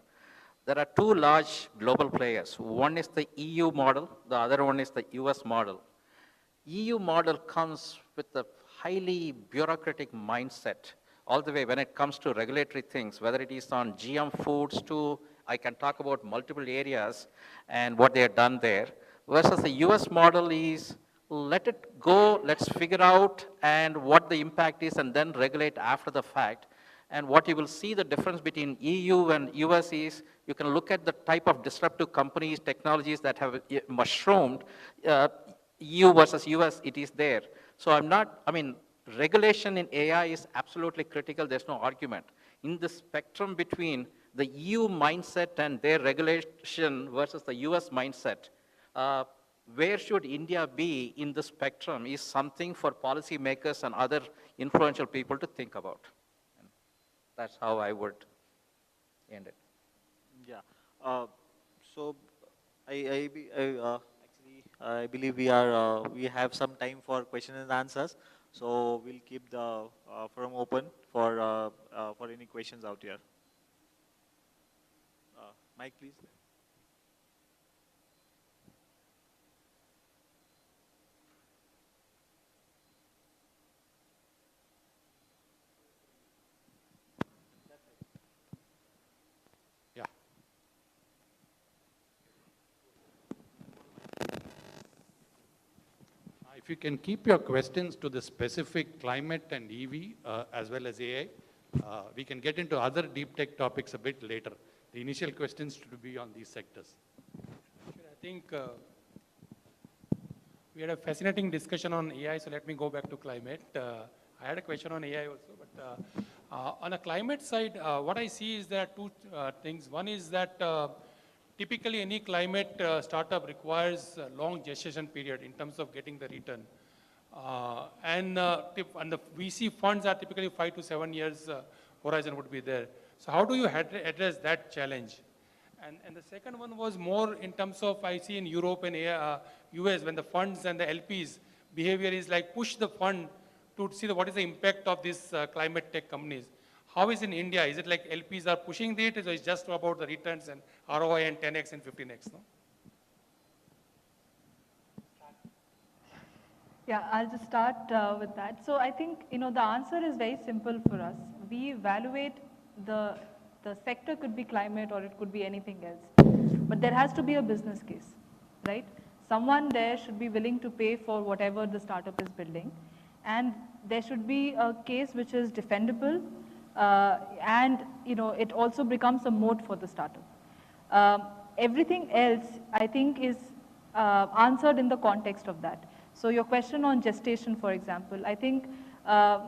there are two large global players. One is the EU model, the other one is the US model. EU model comes with a highly bureaucratic mindset, all the way when it comes to regulatory things, whether it is on GM foods to, I can talk about multiple areas and what they have done there, versus the US model is, let it go, let's figure out and what the impact is and then regulate after the fact. And what you will see the difference between EU and US is, you can look at the type of disruptive companies, technologies that have mushroomed, EU versus US, it is there. So regulation in AI is absolutely critical, there's no argument. In the spectrum between the EU mindset and their regulation versus the US mindset, where should India be in the spectrum is something for policymakers and other influential people to think about. And that's how I would end it. Yeah. So I believe we have some time for questions and answers. So we'll keep the forum open for any questions out here. Mike, please. If you can keep your questions to the specific climate and EV as well as AI, we can get into other deep tech topics a bit later. The initial questions should be on these sectors. Sure, I think we had a fascinating discussion on AI, so let me go back to climate. I had a question on AI also, but on a climate side, what I see is there are two things. One is that typically any climate startup requires a long gestation period in terms of getting the return. And the VC funds are typically 5 to 7 years horizon would be there. So how do you address that challenge? And the second one was more in terms of, I see in Europe and US, when the funds and the LPs behavior is like push the fund to see what is the impact of these climate tech companies. How is in India? Is it like LPs are pushing it, or is it just about the returns and ROI and 10x and 15x? No? Yeah, I'll just start with that. So I think, the answer is very simple for us. We evaluate the sector could be climate or it could be anything else. But there has to be a business case, right? Someone there should be willing to pay for whatever the startup is building. And there should be a case which is defendable and, it also becomes a moat for the startup. Everything else, I think, is answered in the context of that. So your question on gestation, for example, I think, as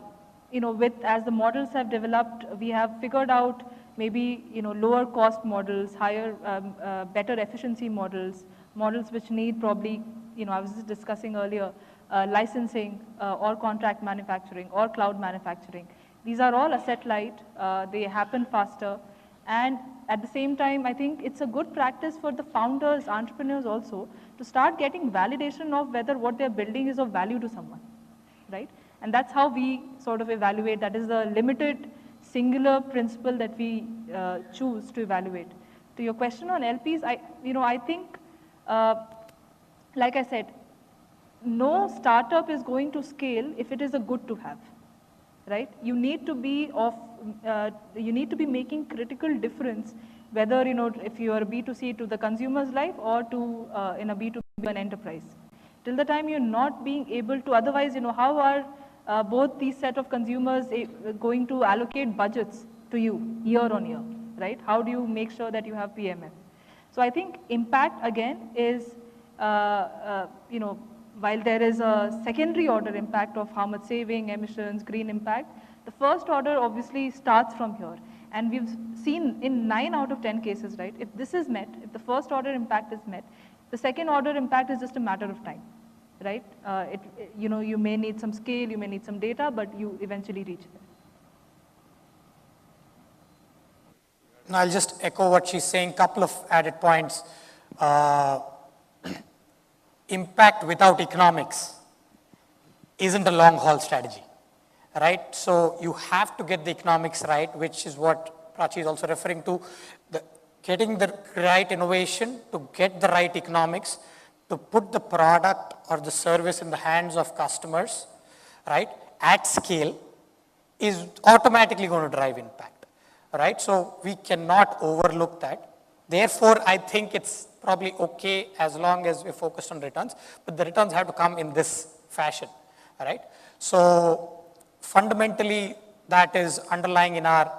the models have developed, we have figured out maybe, lower cost models, higher, better efficiency models which need probably, I was just discussing earlier, licensing or contract manufacturing or cloud manufacturing. These are all asset light, they happen faster. And at the same time, I think it's a good practice for the founders, entrepreneurs also, to start getting validation of whether what they're building is of value to someone, right? And that's how we sort of evaluate. That is the limited, singular principle that we choose to evaluate. To your question on LPs, I think, like I said, no startup is going to scale if it is a good to have, right? You need to be making critical difference, whether, if you are B2C to the consumer's life or to in a B2B an enterprise. Till the time you're not being able to, otherwise, how are both these set of consumers going to allocate budgets to you year on year, right? How do you make sure that you have PMF? So I think impact again is, while there is a secondary order impact of how much saving, emissions, green impact, the first order obviously starts from here. And we've seen in 9 out of 10 cases, right, if this is met, if the first order impact is met, the second order impact is just a matter of time, right? You may need some scale, you may need some data, but you eventually reach there. Now I'll just echo what she's saying, couple of added points. Impact without economics isn't a long haul strategy, right? So you have to get the economics right, which is what Prachi is also referring to, getting the right innovation to get the right economics, to put the product or the service in the hands of customers, right, at scale, is automatically going to drive impact, right? So we cannot overlook that. Therefore, I think it's probably okay as long as we're focused on returns, but the returns have to come in this fashion, right? So fundamentally, that is underlying in our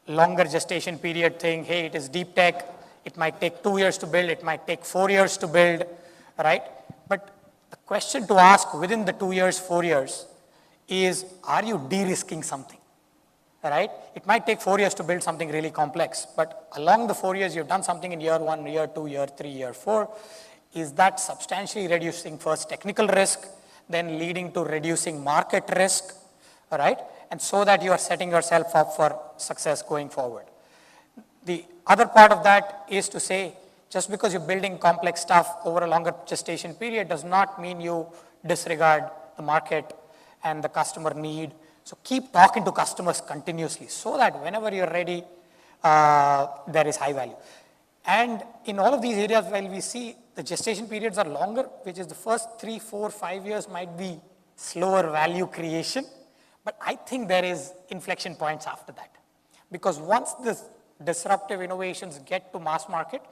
longer gestation period thing. Hey, it is deep tech. It might take 2 years to build. It might take 4 years to build, right? But the question to ask within the 2 years, 4 years is, are you de-risking something, right? It might take 4 years to build something really complex, but along the 4 years, you've done something in year 1, year 2, year 3, year 4. Is that substantially reducing first technical risk, then leading to reducing market risk, right? And so that you are setting yourself up for success going forward. The other part of that is to say, just because you're building complex stuff over a longer gestation period does not mean you disregard the market and the customer need. So keep talking to customers continuously so that whenever you're ready, there is high value. And in all of these areas, while we see the gestation periods are longer, which is the first 3, 4, 5 years might be slower value creation, but I think there is inflection points after that. Because once this disruptive innovations get to mass market,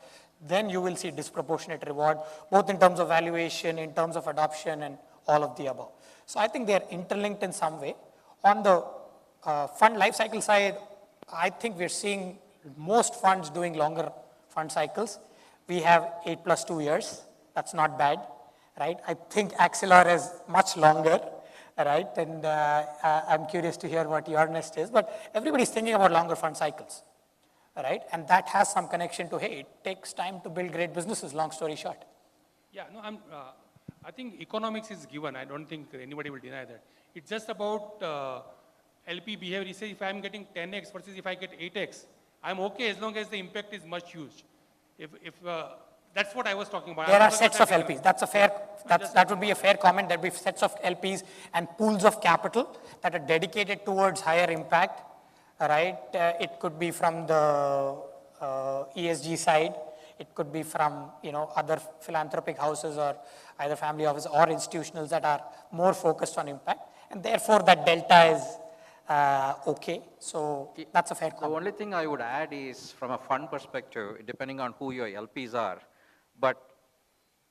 then you will see disproportionate reward, both in terms of valuation, in terms of adoption, and all of the above. So I think they are interlinked in some way. On the fund lifecycle side, I think we're seeing most funds doing longer fund cycles. We have 8 plus 2 years. That's not bad, right? I think Axelar is much longer, right? And I'm curious to hear what your nest is. But everybody's thinking about longer fund cycles, right? And that has some connection to, hey, it takes time to build great businesses, long story short. Yeah, no, I think economics is given. I don't think anybody will deny that. It's just about LP behavior. He says if I'm getting 10x versus if I get 8x, I'm okay as long as the impact is much huge. If that's what I was talking about. There are sets of LPs. That's a fair, that would be a fair comment. There will be sets of LPs and pools of capital that are dedicated towards higher impact, right? It could be from the ESG side. It could be from, other philanthropic houses or either family office or institutionals that are more focused on impact. And therefore, that delta is okay. So that's a fair comment. The only thing I would add is from a fund perspective, depending on who your LPs are, but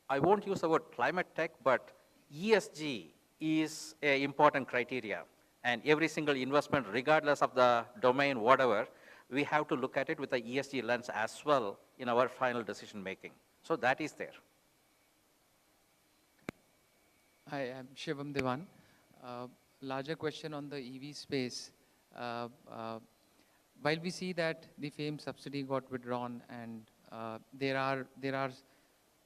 I won't use the word climate tech, but ESG is an important criteria. And every single investment, regardless of the domain, whatever, we have to look at it with the ESG lens as well in our final decision making. So that is there. Hi, I'm Shivam Devan. Larger question on the EV space. While we see that the FAME subsidy got withdrawn and there are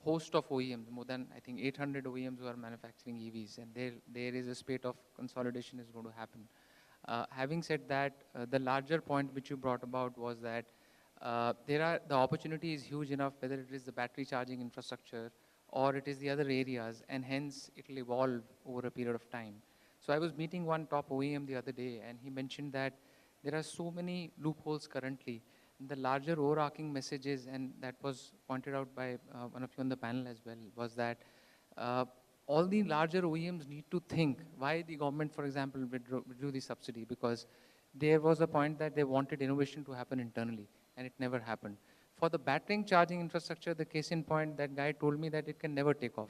host of OEMs, more than I think 800 OEMs who are manufacturing EVs, and there is a spate of consolidation is going to happen. Having said that, the larger point which you brought about was that the opportunity is huge enough, whether it is the battery charging infrastructure or it is the other areas, and hence it will evolve over a period of time. So I was meeting one top OEM the other day, and he mentioned that there are so many loopholes currently. The larger overarching messages, and that was pointed out by one of you on the panel as well, was that all the larger OEMs need to think why the government, for example, withdrew the subsidy, because there was a point that they wanted innovation to happen internally, and it never happened. For the battery charging infrastructure, the case in point, that guy told me that it can never take off.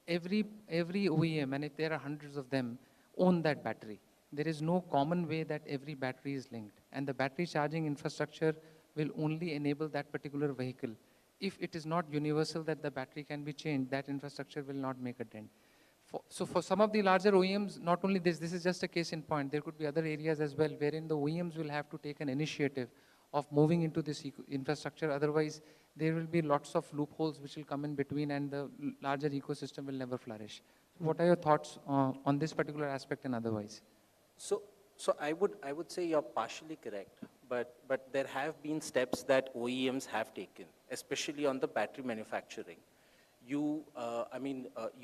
Every OEM, and if there are hundreds of them, own that battery. There is no common way that every battery is linked. And the battery charging infrastructure will only enable that particular vehicle. If it is not universal that the battery can be changed, that infrastructure will not make a dent. So for some of the larger OEMs, not only this is just a case in point, there could be other areas as well wherein the OEMs will have to take an initiative of moving into this infrastructure. Otherwise, there will be lots of loopholes which will come in between, and the larger ecosystem will never flourish. What are your thoughts on this particular aspect and otherwise? So I would say you're partially correct, but there have been steps that OEMs have taken, especially on the battery manufacturing. You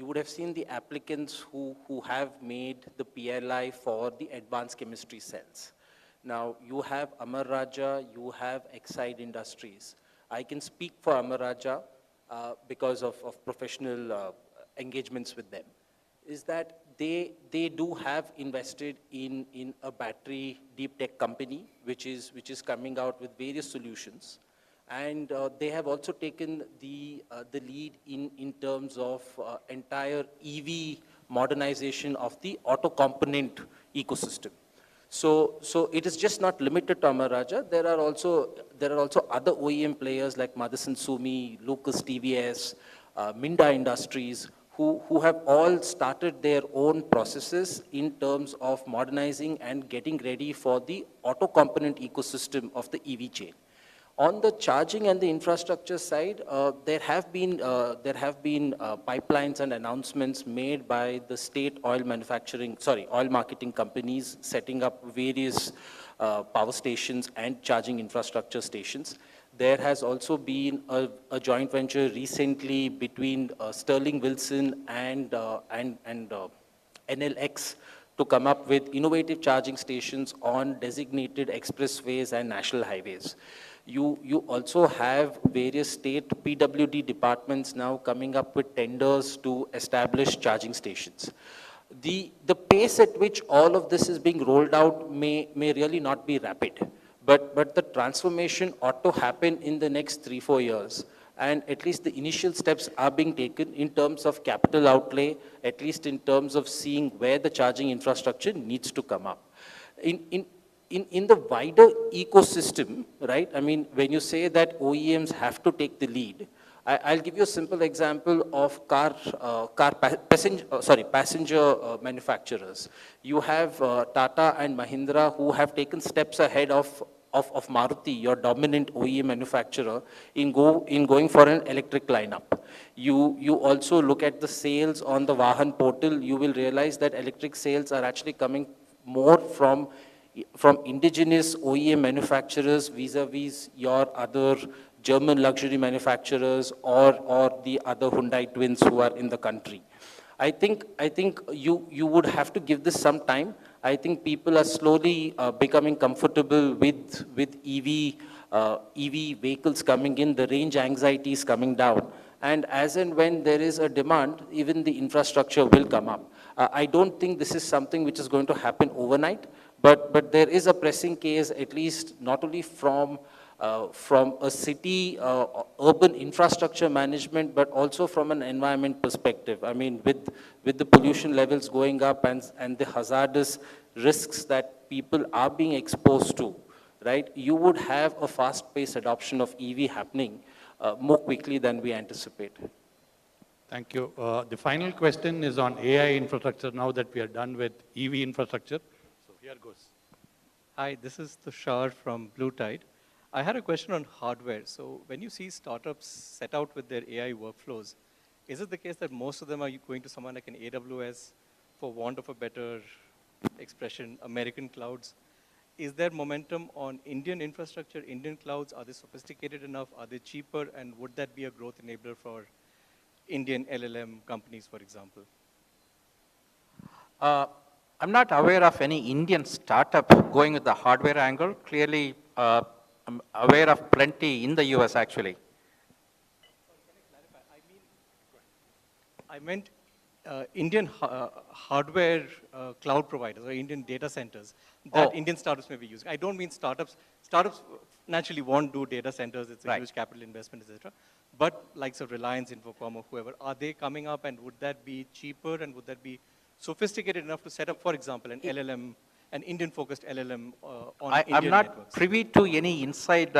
would have seen the applicants who have made the PLI for the advanced chemistry cells. Now, you have Amar Raja, you have Exide Industries. I can speak for Amar Raja because of professional engagements with them, is that they do have invested in a battery deep tech company, which is coming out with various solutions. And they have also taken the lead in terms of entire EV modernization of the auto component ecosystem. So it is just not limited to Amar Raja. There are also other OEM players like Madison Sumi, Lucas TVS, Minda Industries, who have all started their own processes in terms of modernizing and getting ready for the auto component ecosystem of the EV chain. On the charging and the infrastructure side, there have been pipelines and announcements made by the state oil marketing companies setting up various power stations and charging infrastructure stations. There has also been a joint venture recently between Sterling Wilson and NLX to come up with innovative charging stations on designated expressways and national highways. You also have various state PWD departments now coming up with tenders to establish charging stations. The pace at which all of this is being rolled out may really not be rapid. But the transformation ought to happen in the next 3-4 years. And at least the initial steps are being taken in terms of capital outlay, at least in terms of seeing where the charging infrastructure needs to come up. In the wider ecosystem, right, I mean, when you say that OEMs have to take the lead, I'll give you a simple example of passenger manufacturers. You have Tata and Mahindra who have taken steps ahead of Maruti, your dominant OEM manufacturer, in going for an electric lineup. You also look at the sales on the Vahan portal, you will realize that electric sales are actually coming more from indigenous OEM manufacturers vis-a-vis your other German luxury manufacturers or the other Hyundai twins who are in the country. I think you would have to give this some time. I think people are slowly becoming comfortable with EV vehicles coming in, the range anxiety is coming down. And as and when there is a demand, even the infrastructure will come up. I don't think this is something which is going to happen overnight, but there is a pressing case, at least not only from a city urban infrastructure management, but also from an environment perspective. I mean, with the pollution levels going up and the hazardous risks that people are being exposed to, right, you would have a fast-paced adoption of EV happening more quickly than we anticipate. Thank you. The final question is on AI infrastructure now that we are done with EV infrastructure. So here goes. Hi, this is Tushar from Blue Tide. I had a question on hardware. So when you see startups set out with their AI workflows, is it the case that most of them are going to someone like an AWS, for want of a better expression, American clouds? Is there momentum on Indian infrastructure, Indian clouds? Are they sophisticated enough? Are they cheaper? And would that be a growth enabler for Indian LLM companies, for example? I'm not aware of any Indian startup going with the hardware angle. Clearly, I'm aware of plenty in the US actually. I meant Indian hardware cloud providers or Indian data centers that Indian startups may be using. I don't mean startups. Startups naturally won't do data centers. It's a huge capital investment, etc. But likes of Reliance, Infocom, or whoever, are they coming up, and would that be cheaper, and would that be sophisticated enough to set up, for example, an LLM, an Indian-focused LLM on Indian I'm not networks? privy to any inside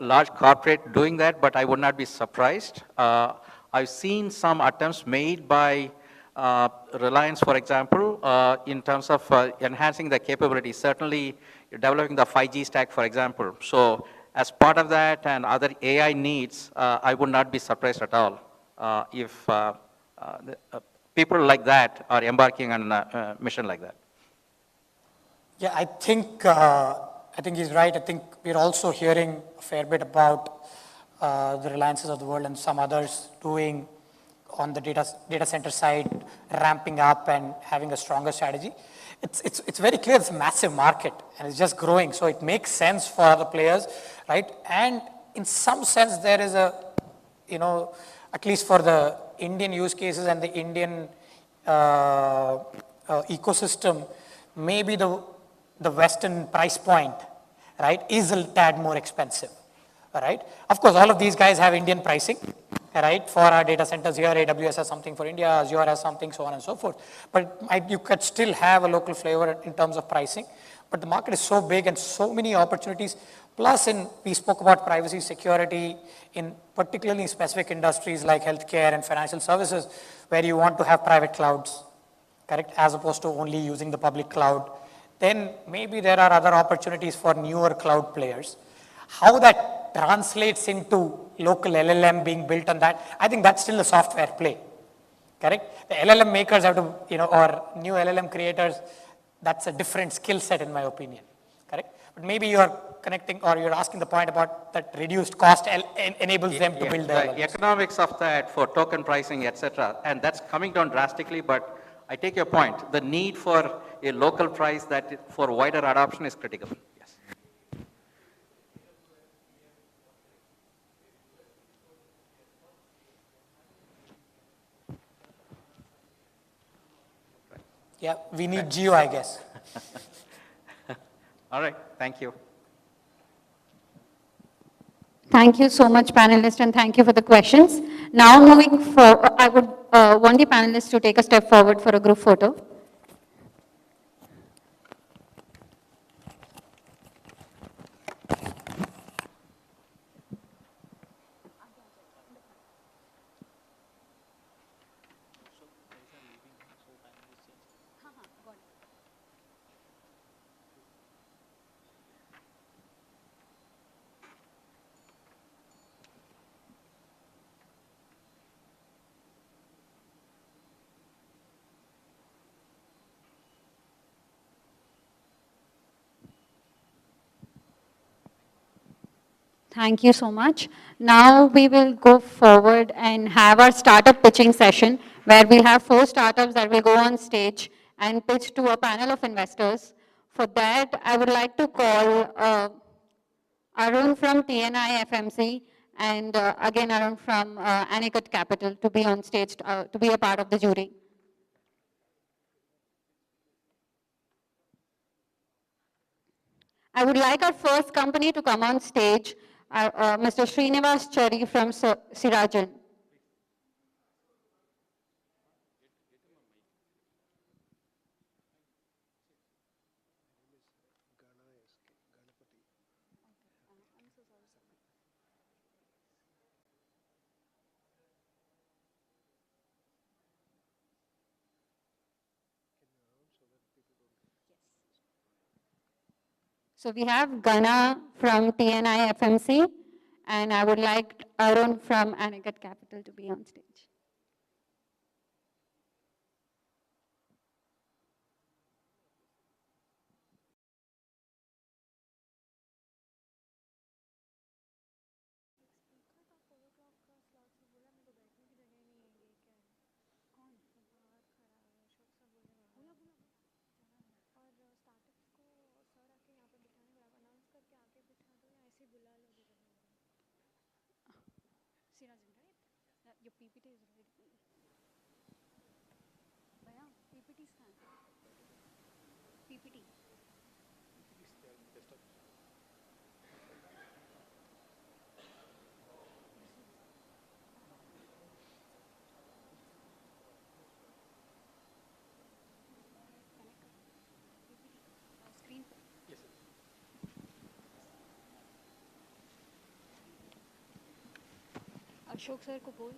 large corporate doing that, but I would not be surprised. I've seen some attempts made by Reliance, for example, in terms of enhancing the capability, certainly developing the 5G stack, for example. So as part of that and other AI needs, I would not be surprised at all if people like that are embarking on a mission like that. Yeah, I think he's right. I think we're also hearing a fair bit about the Reliances of the world and some others doing on the data center side, ramping up and having a stronger strategy. It's very clear it's a massive market and it's just growing. So it makes sense for other players, right? And in some sense, there is a, at least for the Indian use cases and the Indian ecosystem, maybe the Western price point, right, is a tad more expensive, right? Of course, all of these guys have Indian pricing, right? For our data centers here, AWS has something for India, Azure has something, so on and so forth. But you could still have a local flavor in terms of pricing. But the market is so big and so many opportunities. Plus, we spoke about privacy, security, in particularly specific industries like healthcare and financial services, where you want to have private clouds, correct, as opposed to only using the public cloud. Then maybe there are other opportunities for newer cloud players. How that translates into local LLM being built on that, I think that's still a software play, correct? The LLM makers have to, or new LLM creators, that's a different skill set in my opinion, correct? But maybe you're connecting or you're asking the point about that reduced cost enables them to build the economics of that for token pricing, etc. And that's coming down drastically, but I take your point. The need for a local price that for wider adoption is critical. Yes. Yeah, we need Geo, I guess. All right, thank you. Thank you so much, panelists, and thank you for the questions. Now moving forward, I would want the panelists to take a step forward for a group photo. Thank you so much. Now we will go forward and have our startup pitching session where we'll have 4 startups that will go on stage and pitch to a panel of investors. For that, I would like to call Arun from TNI FMC and again Arun from Anicut Capital to be on stage, to be a part of the jury. I would like our first company to come on stage, Mr. Srinivas Chari from Sirajan. So we have Gana from TNI FMC, and I would like Arun from Anicut Capital to be on stage. Your PPT is ready. PPT scan. PPT. Screen. Yes, sir. Ashok sir को बोल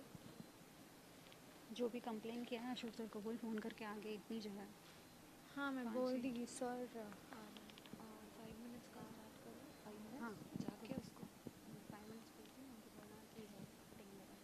जो भी complain किया है Ashok sir को बोल phone करके आगे इतनी जगह हाँ मैं बोल दी सर 5 मिनट्स का बात करो 5 मिनट्स हाँ जाके उसको 5 मिनट्स बोलती हूँ उनको बोलना कि टेन लगा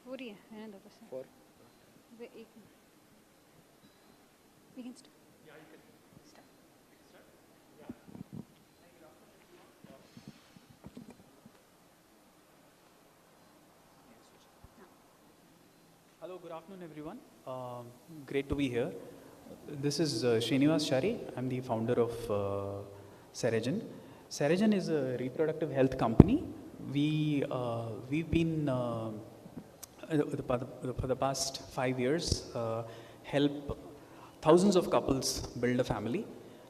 पूरी है रहने दो बस for वे एक we can start. Yeah, you can start. Yeah. Hello, good afternoon, everyone. Great to be here. This is Srinivas Chari. I'm the founder of Saragen. Saragen is a reproductive health company. We've been for the past 5 years help thousands of couples build a family,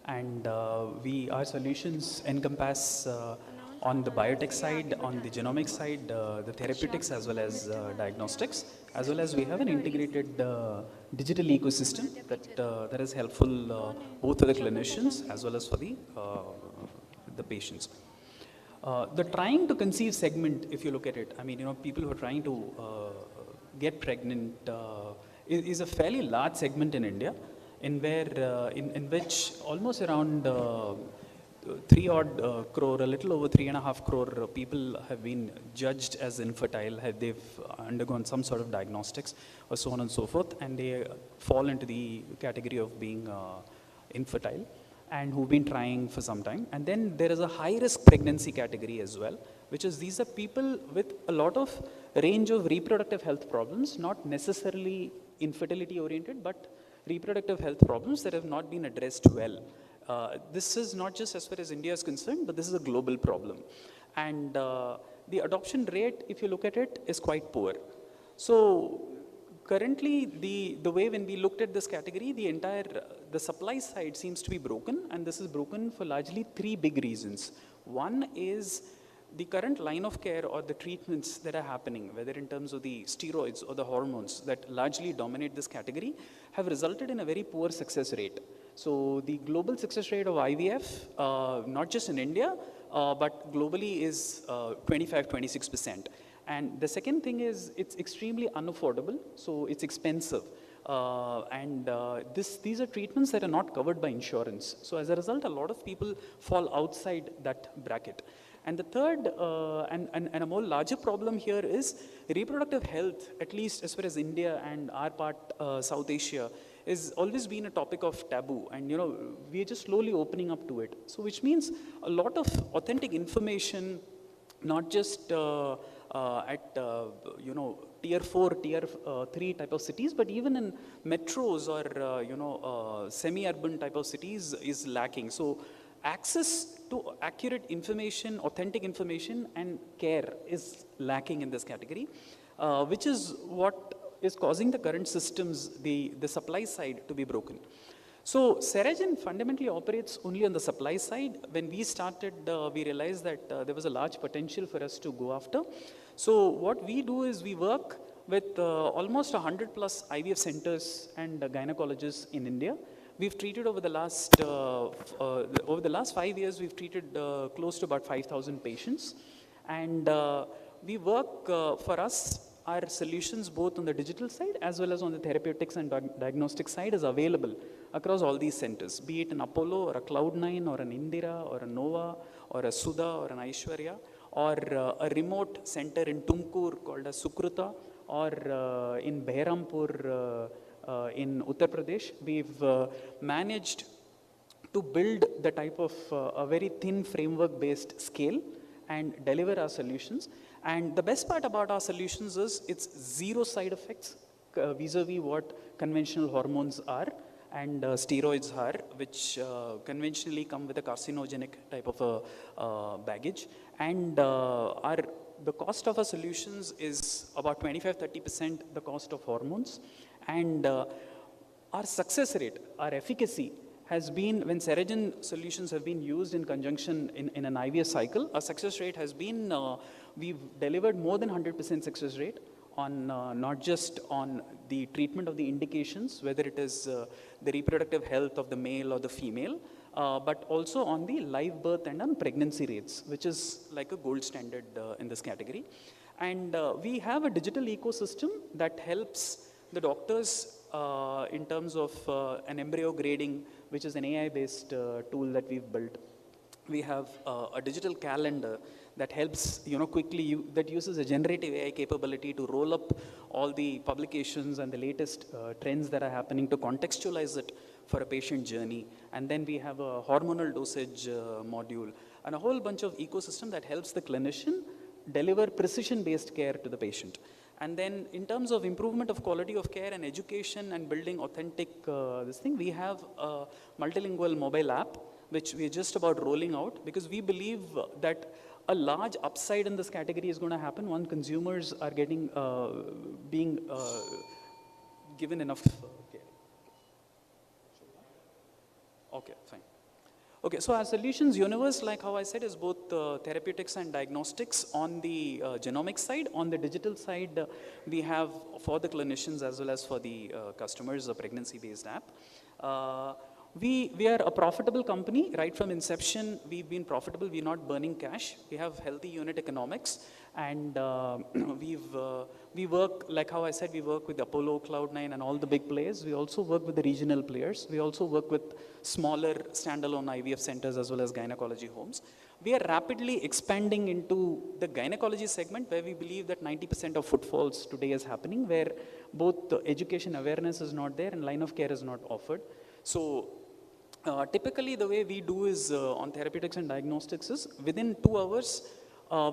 and our solutions encompass on the biotech side, on the genomic side, the therapeutics as well as diagnostics, as well as we have an integrated digital ecosystem that is helpful both for the clinicians as well as for the patients. The trying to conceive segment, if you look at it, I mean, people who are trying to get pregnant is a fairly large segment in India, in which almost around 3 odd crore, a little over 3.5 crore people have been judged as infertile. They've undergone some sort of diagnostics or so on and so forth, and they fall into the category of being infertile, and who've been trying for some time. And then there is a high-risk pregnancy category as well, which is these are people with a lot of range of reproductive health problems, not necessarily infertility-oriented, but reproductive health problems that have not been addressed well. This is not just as far as India is concerned, but this is a global problem. And the adoption rate, if you look at it, is quite poor. So currently, the way when we looked at this category, the supply side seems to be broken, and this is broken for largely 3 big reasons. One is the current line of care or the treatments that are happening, whether in terms of the steroids or the hormones that largely dominate this category, have resulted in a very poor success rate. So the global success rate of IVF, not just in India, but globally is 25-26%. And the second thing is it's extremely unaffordable, so it's expensive. These are treatments that are not covered by insurance. So as a result, a lot of people fall outside that bracket. And the third and a more larger problem here is reproductive health, at least as far as India and our part, South Asia, has always been a topic of taboo. And we are just slowly opening up to it. So which means a lot of authentic information, not just at tier 4, tier 3 type of cities, but even in metros or semi-urban type of cities is lacking. So access to accurate information, authentic information and care is lacking in this category, which is what is causing the current systems, the supply side to be broken. So Ceragen fundamentally operates only on the supply side. When we started, we realized that there was a large potential for us to go after. So what we do is we work with almost 100 plus IVF centers and gynecologists in India. We've treated over the last 5 years, we've treated close to about 5,000 patients. And we work for us, our solutions both on the digital side as well as on the therapeutics and diagnostic side is available across all these centers, be it an Apollo or a Cloud9 or an Indira or a Nova or a Sudha or an Aishwarya or a remote center in Tumkur called as Sukruta or in Behrampur in Uttar Pradesh. We've managed to build the type of a very thin framework based scale and deliver our solutions. And the best part about our solutions is it's zero side effects vis-a-vis what conventional hormones are and steroids are, which conventionally come with a carcinogenic type of a baggage. And the cost of our solutions is about 25-30% the cost of hormones. And our success rate, our efficacy has been, when Ceragen solutions have been used in conjunction in an IVF cycle, our success rate has been, we've delivered more than 100% success rate on not just on the treatment of the indications, whether it is the reproductive health of the male or the female, but also on the live birth and on pregnancy rates, which is like a gold standard in this category. And we have a digital ecosystem that helps the doctors in terms of an embryo grading, which is an AI-based tool that we've built. We have a digital calendar that helps, quickly, that uses a generative AI capability to roll up all the publications and the latest trends that are happening to contextualize it for a patient journey. And then we have a hormonal dosage module and a whole bunch of ecosystem that helps the clinician deliver precision-based care to the patient. And then in terms of improvement of quality of care and education and building authentic we have a multilingual mobile app, which we are just about rolling out, because we believe that a large upside in this category is going to happen when consumers are getting, being given enough care. Okay, fine. Okay, so our solutions universe, like how I said, is both therapeutics and diagnostics on the genomic side. On the digital side, we have for the clinicians as well as for the customers a pregnancy-based app. We are a profitable company. Right from inception, we've been profitable. We're not burning cash. We have healthy unit economics. And we work, like how I said, we work with Apollo, Cloud9 and all the big players. We also work with the regional players. We also work with smaller standalone IVF centers as well as gynecology homes. We are rapidly expanding into the gynecology segment, where we believe that 90% of footfalls today is happening, where both the education awareness is not there and line of care is not offered. So typically the way we do is on therapeutics and diagnostics is within 2 hours,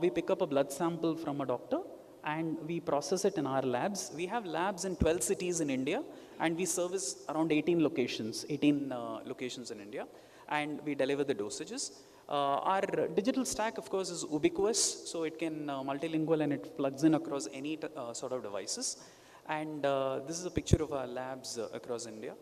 we pick up a blood sample from a doctor and we process it in our labs. We have labs in 12 cities in India and we service around 18 locations in India, and we deliver the dosages. Our digital stack, of course, is ubiquitous, so it can multilingual and it plugs in across any sort of devices. And this is a picture of our labs across India.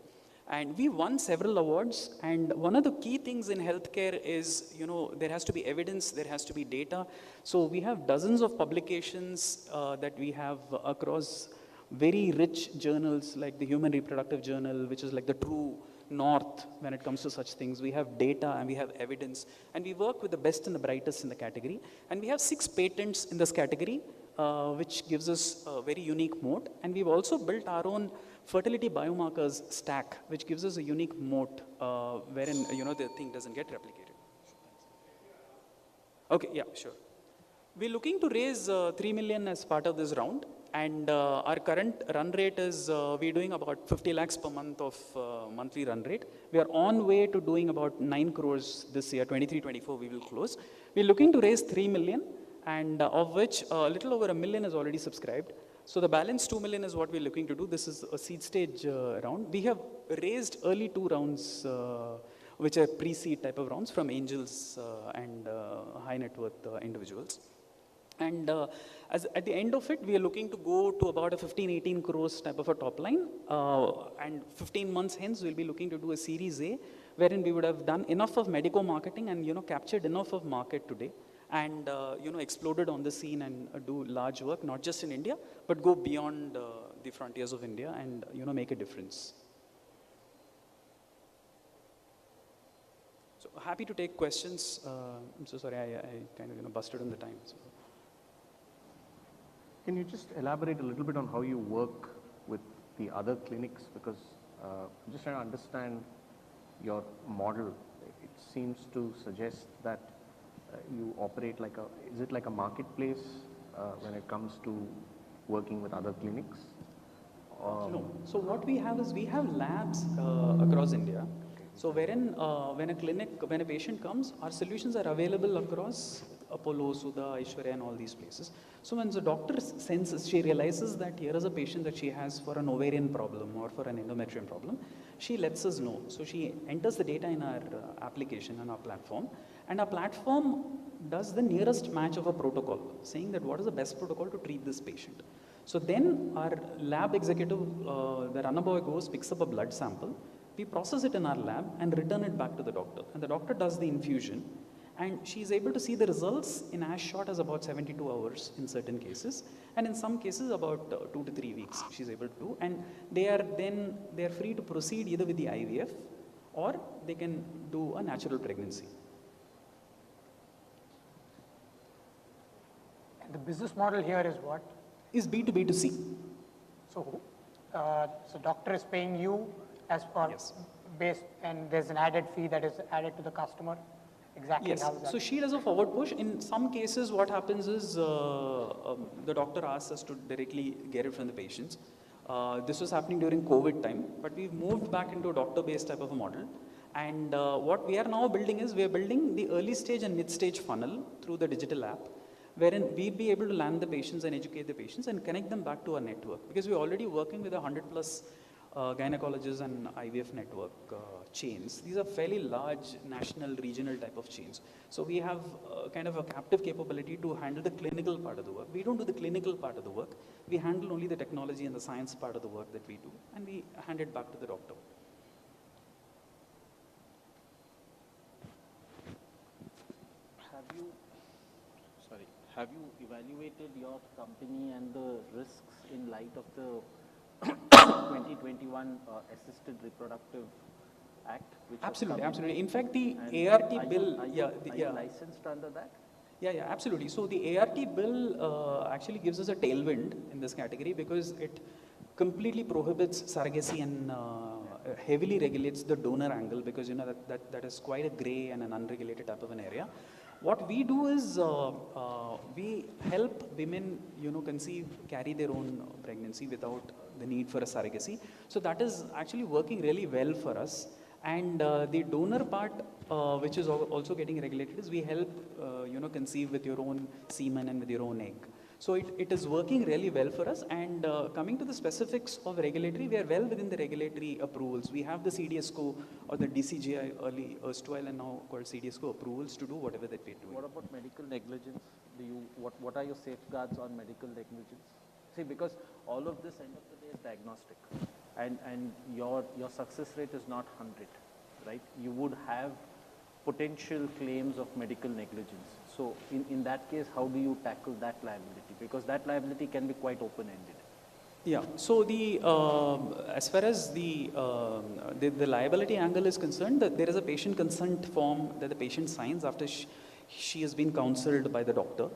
And we won several awards, and one of the key things in healthcare is, there has to be evidence, there has to be data. So we have dozens of publications that we have across very rich journals like the Human Reproductive Journal, which is like the true north when it comes to such things. We have data and we have evidence, and we work with the best and the brightest in the category. And we have 6 patents in this category, which gives us a very unique moat. And we've also built our own fertility biomarkers stack, which gives us a unique moat wherein, the thing doesn't get replicated. Okay, yeah, sure. We're looking to raise 3 million as part of this round, and our current run rate is we're doing about 50 lakhs per month of monthly run rate. We are on way to doing about 9 crores this year, 23-24 we will close. We're looking to raise 3 million, and of which a little over 1 million is already subscribed. So the balance 2 million is what we're looking to do. This is a seed stage round. We have raised early 2 rounds, which are pre-seed type of rounds from angels and high net worth individuals. And at the end of it, we are looking to go to about a 15-18 crores type of a top line. And 15 months hence, we'll be looking to do a Series A, wherein we would have done enough of medico marketing and captured enough of market today, and exploded on the scene and do large work, not just in India, but go beyond the frontiers of India and make a difference. So happy to take questions. I'm so sorry, I kind of busted on the time. So. Can you just elaborate a little bit on how you work with the other clinics? Because I'm just trying to understand your model. It seems to suggest that you operate like is it like a marketplace when it comes to working with other clinics? No. So what we have is we have labs across India. So wherein when a patient comes, our solutions are available across Apollo, Sudha, Aishwarya, and all these places. So when the doctor senses, she realizes that here is a patient that she has for an ovarian problem or for an endometrium problem, she lets us know. So she enters the data in our application and our platform, and our platform does the nearest match of a protocol, saying that what is the best protocol to treat this patient. So then our lab executive, the runner boy goes, picks up a blood sample, we process it in our lab and return it back to the doctor. And the doctor does the infusion, and she is able to see the results in as short as about 72 hours in certain cases, and in some cases about 2 to 3 weeks she's able to do. And they are free to proceed either with the IVF or they can do a natural pregnancy. And the business model here is what? Is B2B2C. So, so doctor is paying you as for Yes. based, and there's an added fee that is added to the customer. Exactly. Yes. How is that? So she does a forward push. In some cases, what happens is the doctor asks us to directly get it from the patients. This was happening during COVID time, but we've moved back into a doctor-based type of a model. And what we are now building is we are building the early stage and mid-stage funnel through the digital app, wherein we'll be able to land the patients and educate the patients and connect them back to our network. Because we're already working with 100+ gynecologists and IVF network chains. These are fairly large national, regional type of chains. So we have kind of a captive capability to handle the clinical part of the work. We don't do the clinical part of the work. We handle only the technology and the science part of the work that we do, and we hand it back to the doctor. Have you evaluated your company and the risks in light of the 2021 Assisted Reproductive Act? Which Absolutely, absolutely. In fact, the and ART bill, are you licensed under that? Yeah, absolutely. So the ART bill actually gives us a tailwind in this category because it completely prohibits surrogacy and heavily regulates the donor angle, because that is quite a gray and an unregulated type of an area. What we do is we help women, conceive, carry their own pregnancy without the need for a surrogacy. So that is actually working really well for us. And the donor part, which is also getting regulated, is we help, conceive with your own semen and with your own egg. So it is working really well for us. And coming to the specifics of regulatory, we are well within the regulatory approvals. We have the CDSCO or the DCGI, early erstwhile and now called CDSCO approvals to do whatever that we're doing. What about medical negligence? What are your safeguards on medical negligence? See, because all of this end of the day is diagnostic, and your success rate is not 100, right? You would have potential claims of medical negligence. So in that case, how do you tackle that liability? Because that liability can be quite open-ended. Yeah, so as far as the liability angle is concerned, there is a patient consent form that the patient signs after she has been counseled by the doctor.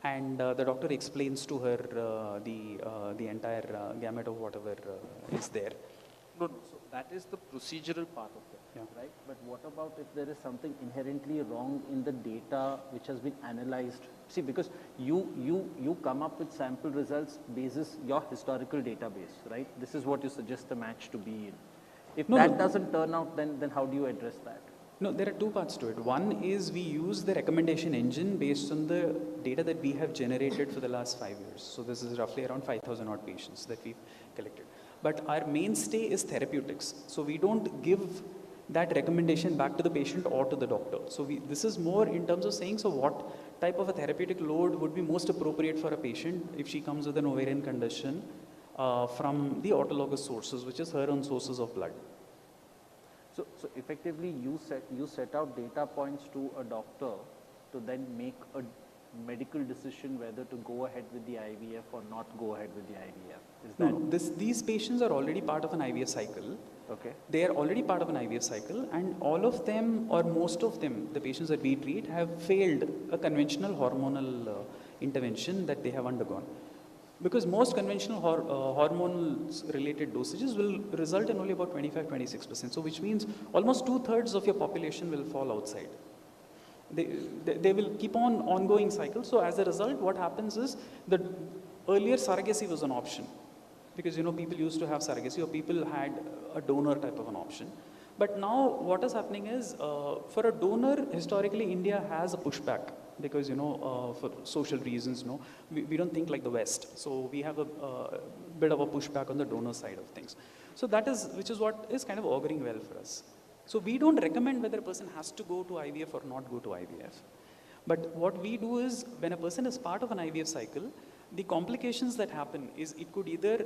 and the doctor explains to her the entire gamut of whatever is there. No, no, so that is the procedural part of it, right? But what about if there is something inherently wrong in the data which has been analyzed? See, because you come up with sample results basis your historical database, right? This is what you suggest the match to be in. If that doesn't turn out, then how do you address that? No, there are two parts to it. One is we use the recommendation engine based on the data that we have generated for the last 5 years. So this is roughly around 5,000 odd patients that we've collected. But our mainstay is therapeutics. So we don't give that recommendation back to the patient or to the doctor. So this is more in terms of saying, so what type of a therapeutic load would be most appropriate for a patient if she comes with an ovarian condition from the autologous sources, which is her own sources of blood. So effectively you set out data points to a doctor to then make a medical decision whether to go ahead with the IVF or not go ahead with the IVF. Is that? No, these patients are already part of an IVF cycle. Okay. They are already part of an IVF cycle, and all of them or most of them, the patients that we treat, have failed a conventional hormonal intervention that they have undergone. Because most conventional hormonal related dosages will result in only about 25-26%. So which means almost 2/3 of your population will fall outside. They will keep on ongoing cycles. So as a result, what happens is that earlier surrogacy was an option. Because people used to have surrogacy, or people had a donor type of an option. But now what is happening is, for a donor, historically India has a pushback. Because for social reasons, we don't think like the West. So we have a bit of a pushback on the donor side of things. So which is what is kind of auguring well for us. So we don't recommend whether a person has to go to IVF or not go to IVF. But what we do is, when a person is part of an IVF cycle, the complications that happen is it could either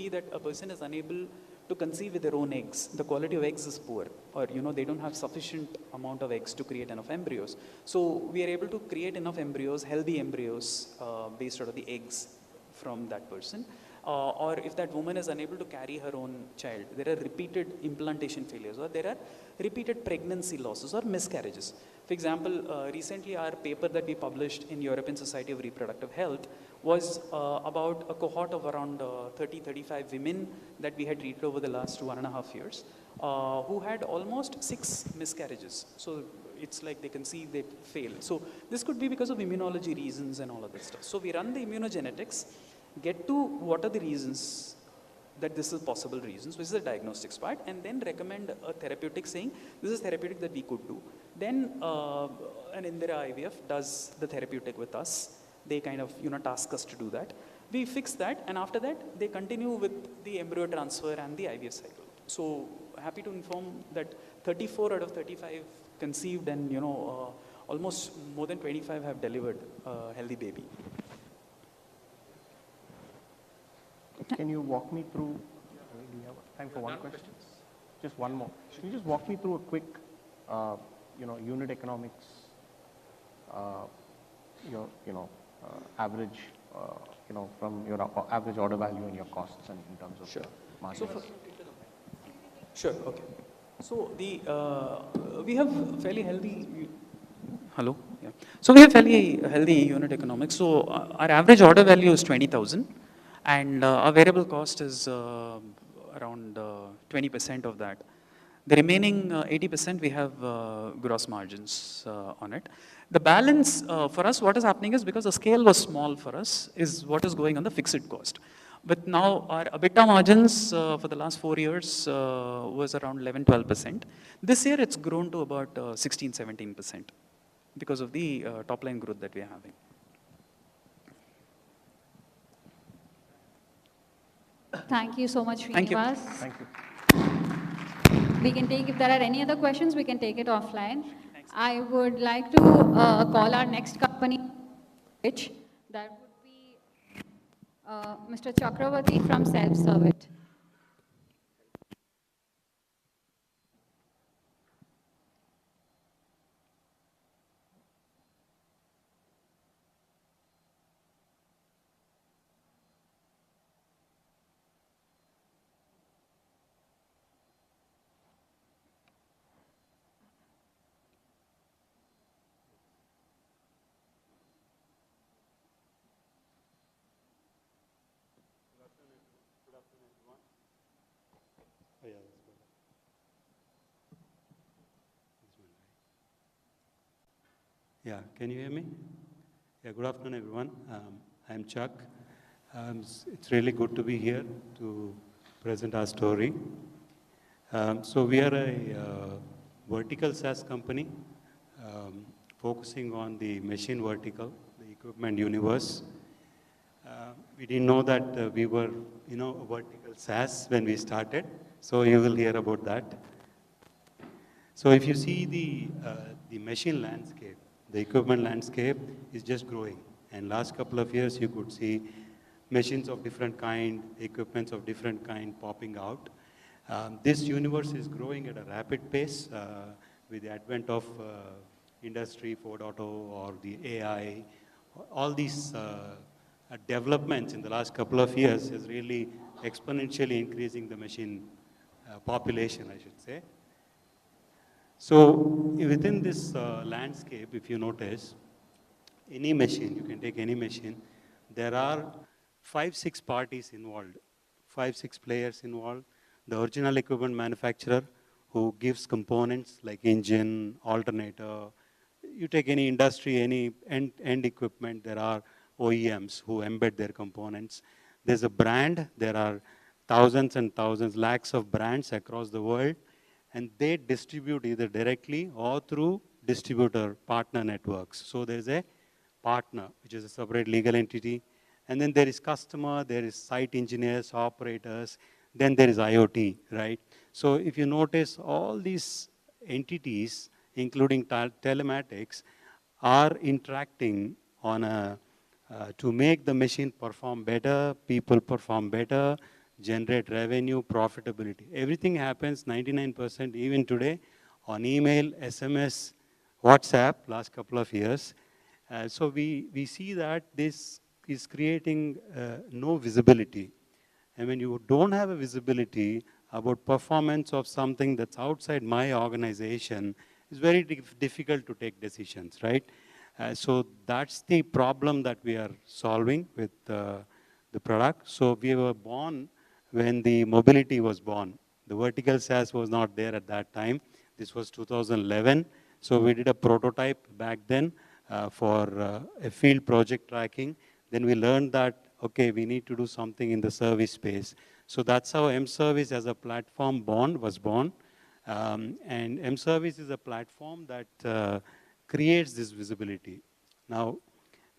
be that a person is unable to conceive with their own eggs. The quality of eggs is poor, or they don't have sufficient amount of eggs to create enough embryos. So we are able to create enough embryos, healthy embryos, based out of the eggs from that person. Or if that woman is unable to carry her own child, there are repeated implantation failures, or there are repeated pregnancy losses or miscarriages. For example, recently our paper that we published in European Society of Reproductive Health was about a cohort of around 30-35 women that we had treated over the last 1.5 years, who had almost 6 miscarriages. So it's like they conceive, they fail. So this could be because of immunology reasons and all of that stuff. So we run the immunogenetics, get to what are the reasons that this is possible reasons, which is the diagnostics part, and then recommend a therapeutic saying, this is therapeutic that we could do. Then an Indira IVF does the therapeutic with us. They kind of, task us to do that. We fix that, and after that, they continue with the embryo transfer and the IVF cycle. So happy to inform that 34 out of 35 conceived, and almost more than 25 have delivered a healthy baby. Can you walk me through, do you have time for one question? Just one more. Can you just walk me through a quick, unit economics, average, from your average order value and your costs, and in terms of margins? Sure, okay. So we have fairly healthy, hello? Yeah. So we have fairly healthy unit economics. So our average order value is 20,000. And our variable cost is around 20% of that. The remaining 80% we have gross margins on it. The balance for us, what is happening is, because the scale was small for us, is what is going on the fixed cost. But now our EBITDA margins for the last 4 years was around 11-12%. This year it's grown to about 16-17% because of the top line growth that we are having. Thank you so much, Thank you. Srinivas. Thank you. We can take, if there are any other questions, we can take it offline. Thanks. I would like to call our next company, which that would be Mr. Chakravarti from Self-Service. Yeah, can you hear me? Yeah, good afternoon, everyone. I'm Chuck. It's really good to be here to present our story. So we are a vertical SaaS company focusing on the machine vertical, the equipment universe. We didn't know that we were, a vertical SaaS when we started. So you will hear about that. So if you see the machine landscape, the equipment landscape is just growing. And last couple of years, you could see machines of different kind, equipments of different kind popping out. This universe is growing at a rapid pace with the advent of Industry 4.0 or the AI. All these developments in the last couple of years is really exponentially increasing the machine population, I should say. So within this landscape, if you notice, any machine, you can take any machine, there are 5-6 parties involved, 5-6 players involved. The original equipment manufacturer who gives components like engine, alternator. You take any industry, any end equipment, there are OEMs who embed their components. There's a brand, there are thousands and thousands, lakhs of brands across the world, and they distribute either directly or through distributor partner networks. So there's a partner, which is a separate legal entity. And then there is customer, there is site engineers, operators, then there is IoT, right? So if you notice, all these entities, including telematics, are interacting on a, to make the machine perform better, people perform better, generate revenue, profitability. Everything happens 99% even today on email, SMS, WhatsApp, last couple of years. So we see that this is creating no visibility. And when you don't have a visibility about performance of something that's outside my organization, it's very difficult to take decisions, right? So that's the problem that we are solving with the product. So we were born when the mobility was born. The vertical SaaS was not there at that time. This was 2011. So we did a prototype back then for a field project tracking. Then we learned that, okay, we need to do something in the service space. So that's how M-Service as a platform was born. And M-Service is a platform that creates this visibility. Now,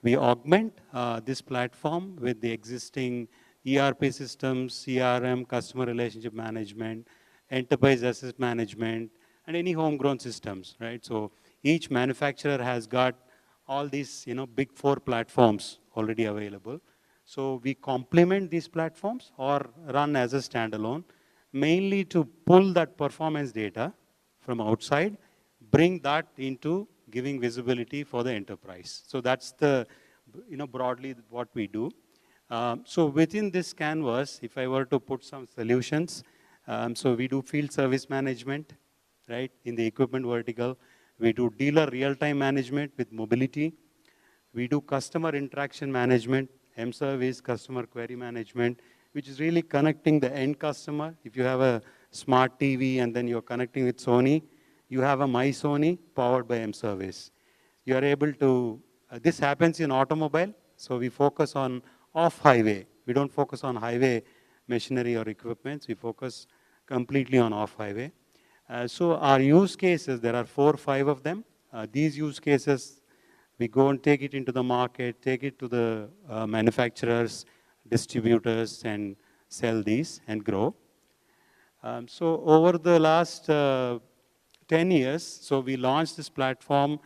we augment this platform with the existing ERP systems, CRM, customer relationship management, enterprise asset management, and any homegrown systems, right? So each manufacturer has got all these, big 4 platforms already available. So we complement these platforms or run as a standalone, mainly to pull that performance data from outside, bring that into giving visibility for the enterprise. So that's the, broadly what we do. So within this canvas, if I were to put some solutions, so we do field service management, right, in the equipment vertical. We do dealer real-time management with mobility. We do customer interaction management, M-Service, customer query management, which is really connecting the end customer. If you have a smart TV and then you're connecting with Sony, you have a My Sony powered by M-Service. You are able to, this happens in automobile, so we focus on off-highway. We don't focus on highway machinery or equipments. We focus completely on off-highway. So our use cases, there are 4 or 5 of them. These use cases, we go and take it into the market, take it to the manufacturers, distributors, and sell these and grow. So over the last 10 years, so we launched this platform,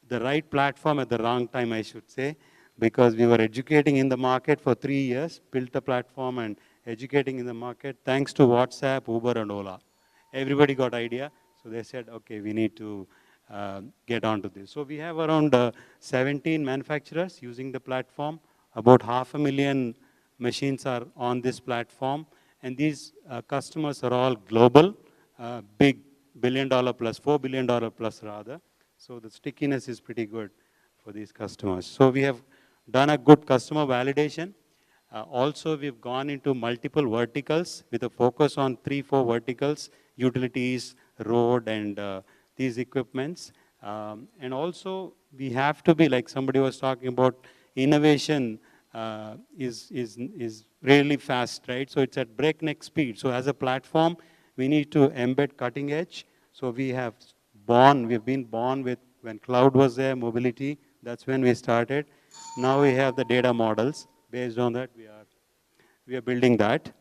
the right platform at the wrong time, I should say, because we were educating in the market for 3 years, built a platform and educating in the market, thanks to WhatsApp, Uber, and Ola. Everybody got idea, so they said, okay, we need to get onto this. So we have around 17 manufacturers using the platform. About 500,000 machines are on this platform, and these customers are all global, big $1 billion plus, $4 billion plus rather. So the stickiness is pretty good for these customers. So we have done a good customer validation. Also, we've gone into multiple verticals with a focus on 3-4 verticals, utilities, road, and these equipments. And also, we have to be, like somebody was talking about, innovation is really fast, right? So it's at breakneck speed. So as a platform, we need to embed cutting edge. So we've been born with, when cloud was there, mobility, that's when we started. Now we have the data models. Based on that, we are building that.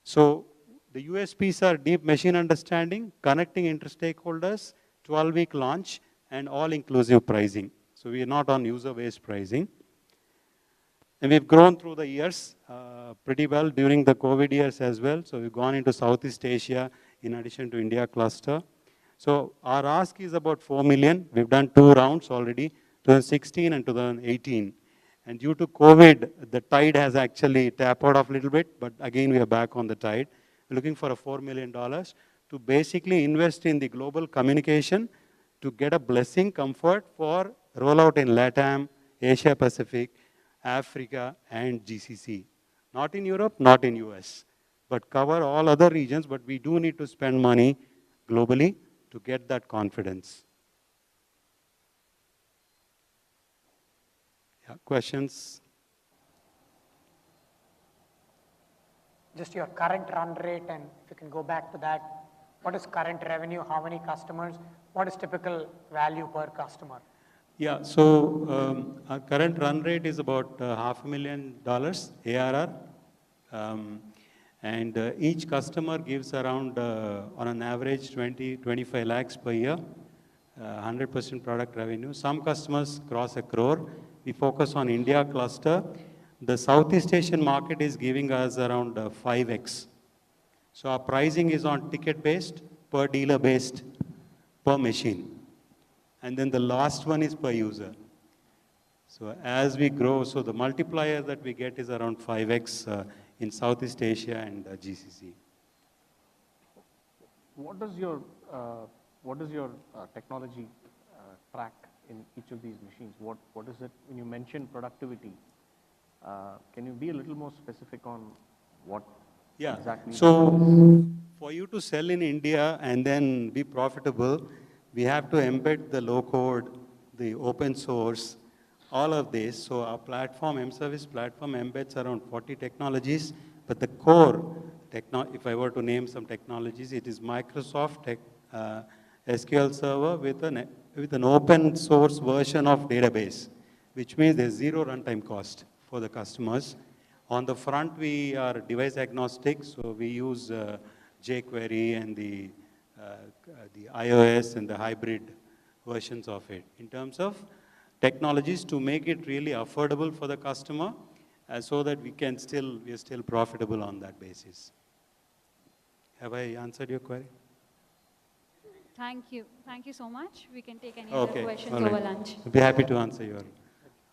So the USPs are deep machine understanding, connecting inter-stakeholders, 12-week launch, and all-inclusive pricing. So we are not on user-based pricing. And we've grown through the years pretty well during the COVID years as well. So we've gone into Southeast Asia in addition to India cluster. So our ask is about 4 million. We've done 2 rounds already, 2016 and 2018. And due to COVID, the tide has actually tapered off a little bit, but again, we are back on the tide. We're looking for a $4 million to basically invest in the global communication to get a blessing comfort for rollout in LATAM, Asia Pacific, Africa, and GCC. Not in Europe, not in US, but cover all other regions, but we do need to spend money globally to get that confidence. Yeah, questions? Just your current run rate, and if you can go back to that, what is current revenue, how many customers, what is typical value per customer? Yeah, so our current run rate is about $500,000 ARR. And each customer gives around, on an average, 25 lakhs per year, 100% product revenue. Some customers cross a crore. We focus on India cluster. The Southeast Asian market is giving us around 5x. So our pricing is on ticket-based, per dealer-based, per machine. And then the last one is per user. So as we grow, so the multiplier that we get is around 5x in Southeast Asia and GCC. What does your technology track in each of these machines? What is it, when you mention productivity, can you be a little more specific on what exactly? So for you to sell in India and then be profitable, we have to embed the low code, the open source, all of this. So our platform, M-Service platform, embeds around 40 technologies, but the core, if I were to name some technologies, it is Microsoft SQL Server with an open source version of database, which means there's zero runtime cost for the customers. On the front, we are device agnostic, so we use jQuery and the iOS and the hybrid versions of it. In terms of technologies to make it really affordable for the customer, so that we are still profitable on that basis. Have I answered your query? Thank you. Thank you so much. We can take any other questions all right. over lunch. I'll be happy to answer your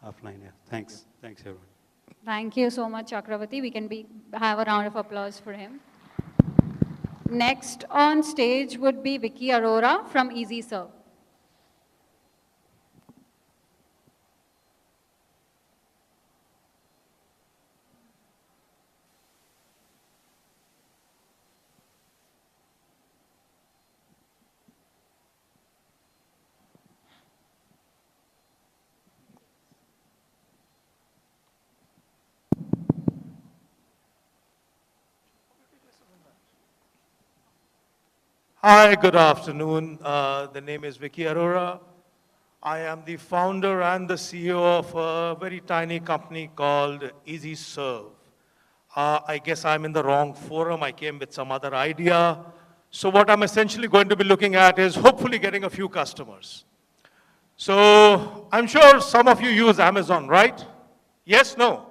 offline. Yeah. Thanks. Thanks, everyone. Thank you so much, Chakravarti. We can have a round of applause for him. Next on stage would be Vicky Arora from EasyServe. Hi, good afternoon. The name is Vicky Arora. I am the founder and the CEO of a very tiny company called EasyServe. I guess I'm in the wrong forum. I came with some other idea. So what I'm essentially going to be looking at is hopefully getting a few customers. So I'm sure some of you use Amazon, right? Yes, no?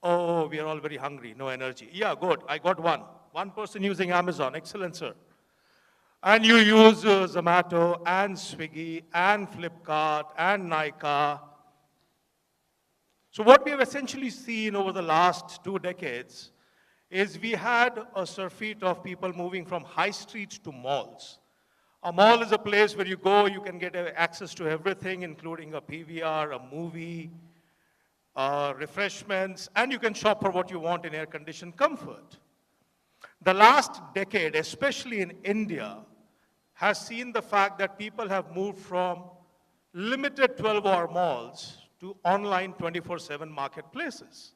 Oh, we are all very hungry, no energy. Yeah, good. I got one. One person using Amazon. Excellent, sir. And you use Zomato and Swiggy and Flipkart and Nykaa. So what we have essentially seen over the last 2 decades is we had a surfeit of people moving from high streets to malls. A mall is a place where you go, you can get access to everything, including a PVR, a movie, refreshments, and you can shop for what you want in air-conditioned comfort. The last decade, especially in India, has seen the fact that people have moved from limited 12-hour malls to online 24/7 marketplaces.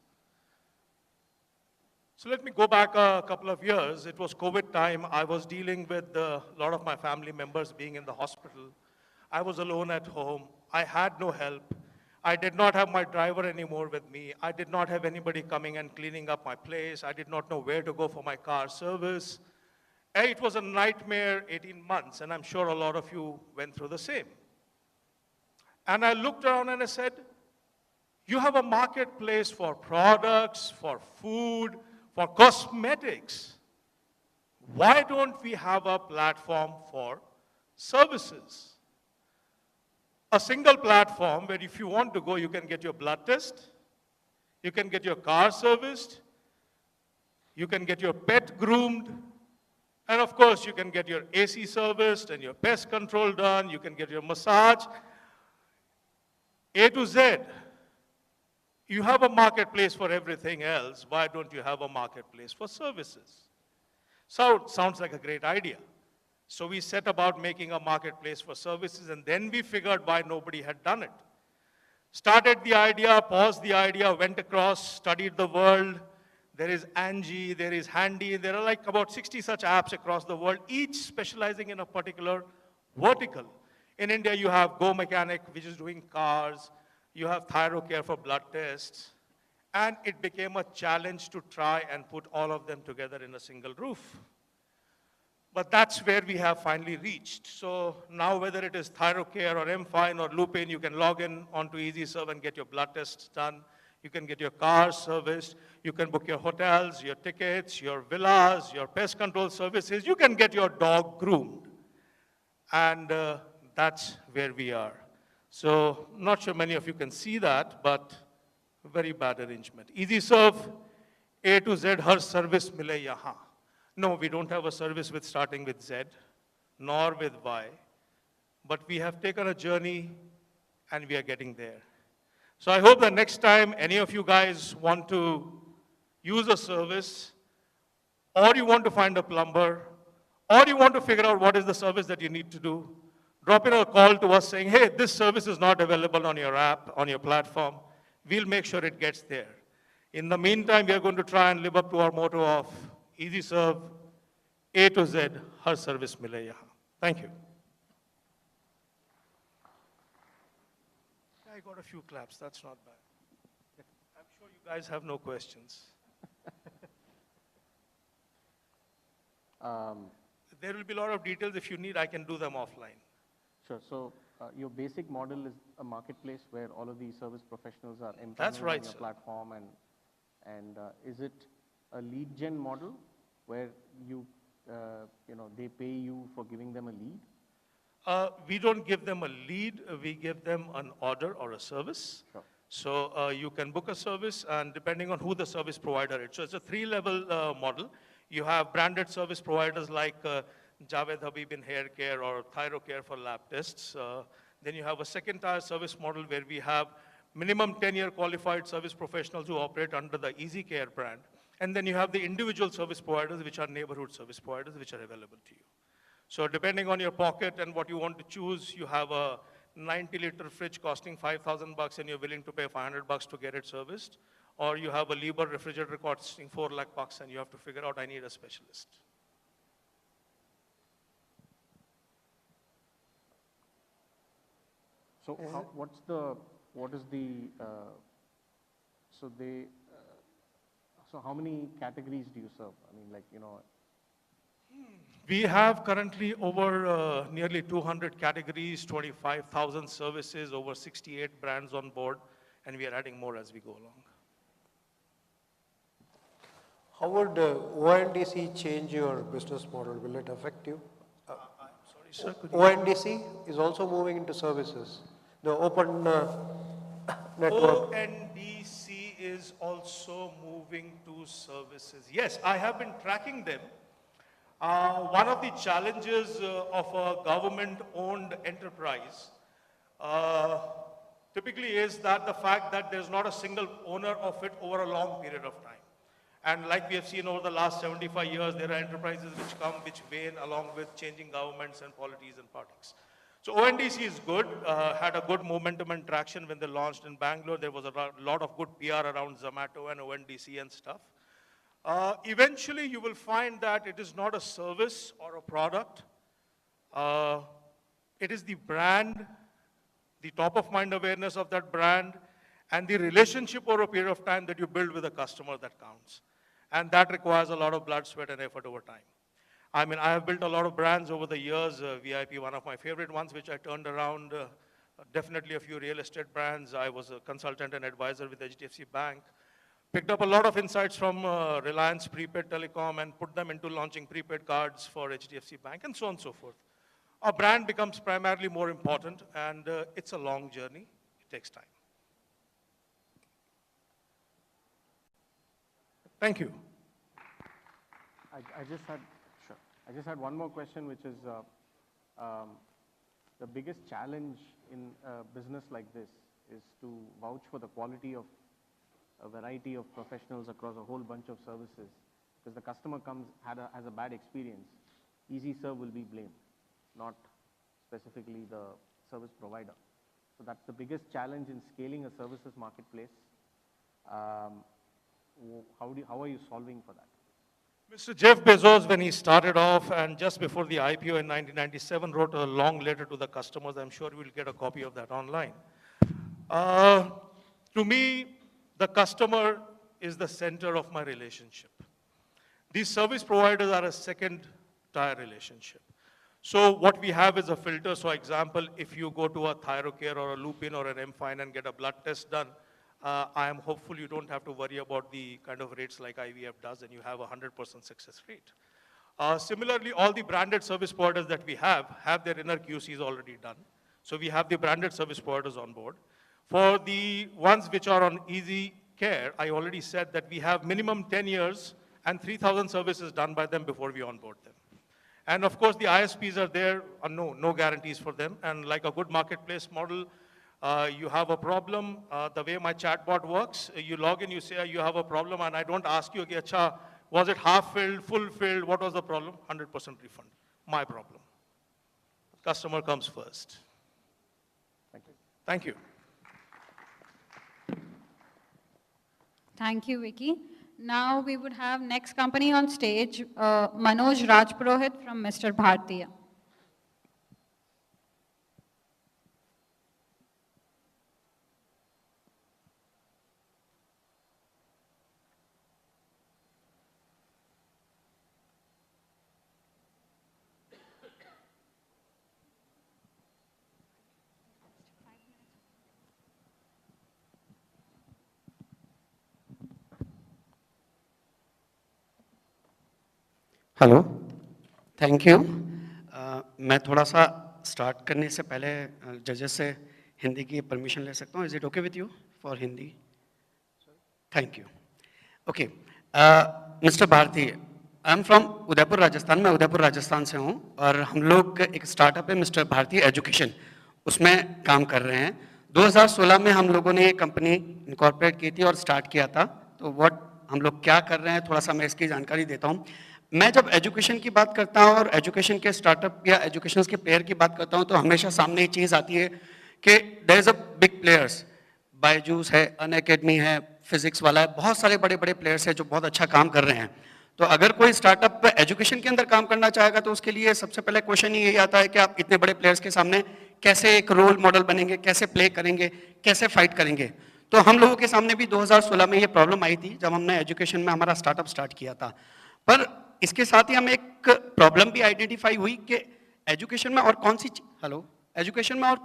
So let me go back a couple of years. It was COVID time. I was dealing with a lot of my family members being in the hospital. I was alone at home. I had no help. I did not have my driver anymore with me. I did not have anybody coming and cleaning up my place. I did not know where to go for my car service. It was a nightmare 18 months, and I'm sure a lot of you went through the same. And I looked around and I said, you have a marketplace for products, for food, for cosmetics. Why don't we have a platform for services? A single platform where if you want to go, you can get your blood test, you can get your car serviced, you can get your pet groomed, and of course you can get your AC serviced and your pest control done, you can get your massage, A to Z. You have a marketplace for everything else. Why don't you have a marketplace for services? So sounds like a great idea. So we set about making a marketplace for services, and then we figured why nobody had done it. Started the idea, paused the idea, went across, studied the world. There is Angie, there is Handy. There are like about 60 such apps across the world, each specializing in a particular vertical. In India, you have Go Mechanic, which is doing cars. You have ThyroCare for blood tests. And it became a challenge to try and put all of them together in a single roof. But that's where we have finally reached. So now whether it is ThyroCare or M-Fine or Lupin, you can log in onto EasyServe and get your blood tests done. You can get your car serviced. You can book your hotels, your tickets, your villas, your pest control services. You can get your dog groomed. And that's where we are. So not sure many of you can see that, but very bad arrangement. EasyServe, A to Z, her service mile yahan. No, we don't have a service with starting with Z, nor with Y. But we have taken a journey, and we are getting there. So I hope that next time any of you guys want to use a service, or you want to find a plumber, or you want to figure out what is the service that you need to do, drop in a call to us saying, hey, this service is not available on your app, on your platform. We'll make sure it gets there. In the meantime, we are going to try and live up to our motto of EasyServe, A to Z, her service mile yahan. Thank you. I got a few claps, that's not bad. I'm sure you guys have no questions. There will be a lot of details. If you need, I can do them offline. Sure. So your basic model is a marketplace where all of these service professionals are empaneled That's right, on your sir. platform, and is it a lead gen model where you they pay you for giving them a lead? We don't give them a lead. We give them an order or a service. Sure. So you can book a service, and depending on who the service provider is. So it's a three-level model. You have branded service providers like Javed Habib in hair care or ThyroCare for lab tests. Then you have a second-tier service model where we have minimum 10-year qualified service professionals who operate under the Easy Care brand. And then you have the individual service providers, which are neighborhood service providers, which are available to you. So depending on your pocket and what you want to choose, you have a 90-liter fridge costing $5,000 and you're willing to pay $500 to get it serviced. Or you have a Liebherr refrigerator costing $4 lakh and you have to figure out, I need a specialist. So so how many categories do you serve? I mean, We have currently over nearly 200 categories, 25,000 services, over 68 brands on board, and we are adding more as we go along. How would ONDC change your business model? Will it affect you? Sorry, sir. ONDC is also moving into services. The open network. ONDC is also moving to services. Yes, I have been tracking them. One of the challenges of a government-owned enterprise typically is that the fact that there's not a single owner of it over a long period of time. And like we have seen over the last 75 years, there are enterprises which come, which wane along with changing governments and polities and parties. So ONDC is good, had a good momentum and traction when they launched in Bangalore. There was a lot of good PR around Zomato and ONDC and stuff. Eventually, you will find that it is not a service or a product. It is the brand, the top of mind awareness of that brand, and the relationship over a period of time that you build with a customer that counts. And that requires a lot of blood, sweat, and effort over time. I mean, I have built a lot of brands over the years, VIP, one of my favorite ones, which I turned around, definitely a few real estate brands. I was a consultant and advisor with HDFC Bank. Picked up a lot of insights from Reliance Prepaid Telecom and put them into launching prepaid cards for HDFC Bank and so on and so forth. Our brand becomes primarily more important, and it's a long journey. It takes time. Thank you. I just had one more question, which is the biggest challenge in a business like this is to vouch for the quality of a variety of professionals across a whole bunch of services. Because the customer has a bad experience, EasyServe will be blamed, not specifically the service provider. So that's the biggest challenge in scaling a services marketplace. How are you solving for that? Mr. Jeff Bezos, when he started off and just before the IPO in 1997, wrote a long letter to the customers. I'm sure we'll get a copy of that online. To me, the customer is the center of my relationship. These service providers are a second-tier relationship. So what we have is a filter. So example, if you go to a Thyrocare or a Lupin or an M-Fine and get a blood test done, I am hopeful you don't have to worry about the kind of rates like IVF does, and you have a 100% success rate. Similarly, all the branded service providers that we have their inner QCs already done. So we have the branded service providers on board. For the ones which are on Easy Care, I already said that we have minimum 10 years and 3,000 services done by them before we onboard them. And of course, the ISPs are there, no guarantees for them. And like a good marketplace model, you have a problem, the way my chatbot works, you log in, you say you have a problem, and I don't ask you, okay, acha, was it half filled, full filled, what was the problem? 100% refund, my problem. Customer comes first. Thank you. Thank you. Thank you, Vicky. Now we would have next company on stage, Manoj Rajpurohit from Mr. Bhartiya. Hello thank you मैं थोड़ा सा start करने से पहले जजेस से हिंदी की permission ले सकता हूँ is it okay with you for Hindi thank you okay mister Bharti I am from Udaipur Rajasthan मैं उदयपुर राजस्थान से हूँ और हम लोग एक स्टार्टअप है मिस्टर भारती एजुकेशन उसमें काम कर रहे हैं 2016 में हम लोगों ने ये कंपनी इनकॉर्पोरेट की थी और स्टार्ट किया था तो व्हाट हम लोग क्या कर रहे हैं थोड़ा सा मैं इसकी जानकारी देता हूँ मैं जब एजुकेशन की बात करता हूँ और एजुकेशन के स्टार्टअप या एजुकेशन के प्लेयर की बात करता हूँ तो हमेशा सामने एक चीज़ आती है कि there is a big players Byju's है अनअकैडमी है फिजिक्स वाला है बहुत सारे बड़े बड़े प्लेयर्स हैं जो बहुत अच्छा काम कर रहे हैं तो अगर कोई स्टार्टअप एजुकेशन के अंदर काम करना चाहेगा तो उसके लिए सबसे पहले क्वेश्चन यही आता है कि आप इतने बड़े प्लेयर्स के सामने कैसे एक रोल मॉडल बनेंगे कैसे प्ले करेंगे कैसे फाइट करेंगे तो हम लोगों के सामने भी 2016 में ये प्रॉब्लम आई थी जब हमने एजुकेशन में हमारा स्टार्टअप स्टार्ट किया था पर इसके साथ ही हमें एक प्रॉब्लम भी आइडेंटिफाई हुई कि एजुकेशन में और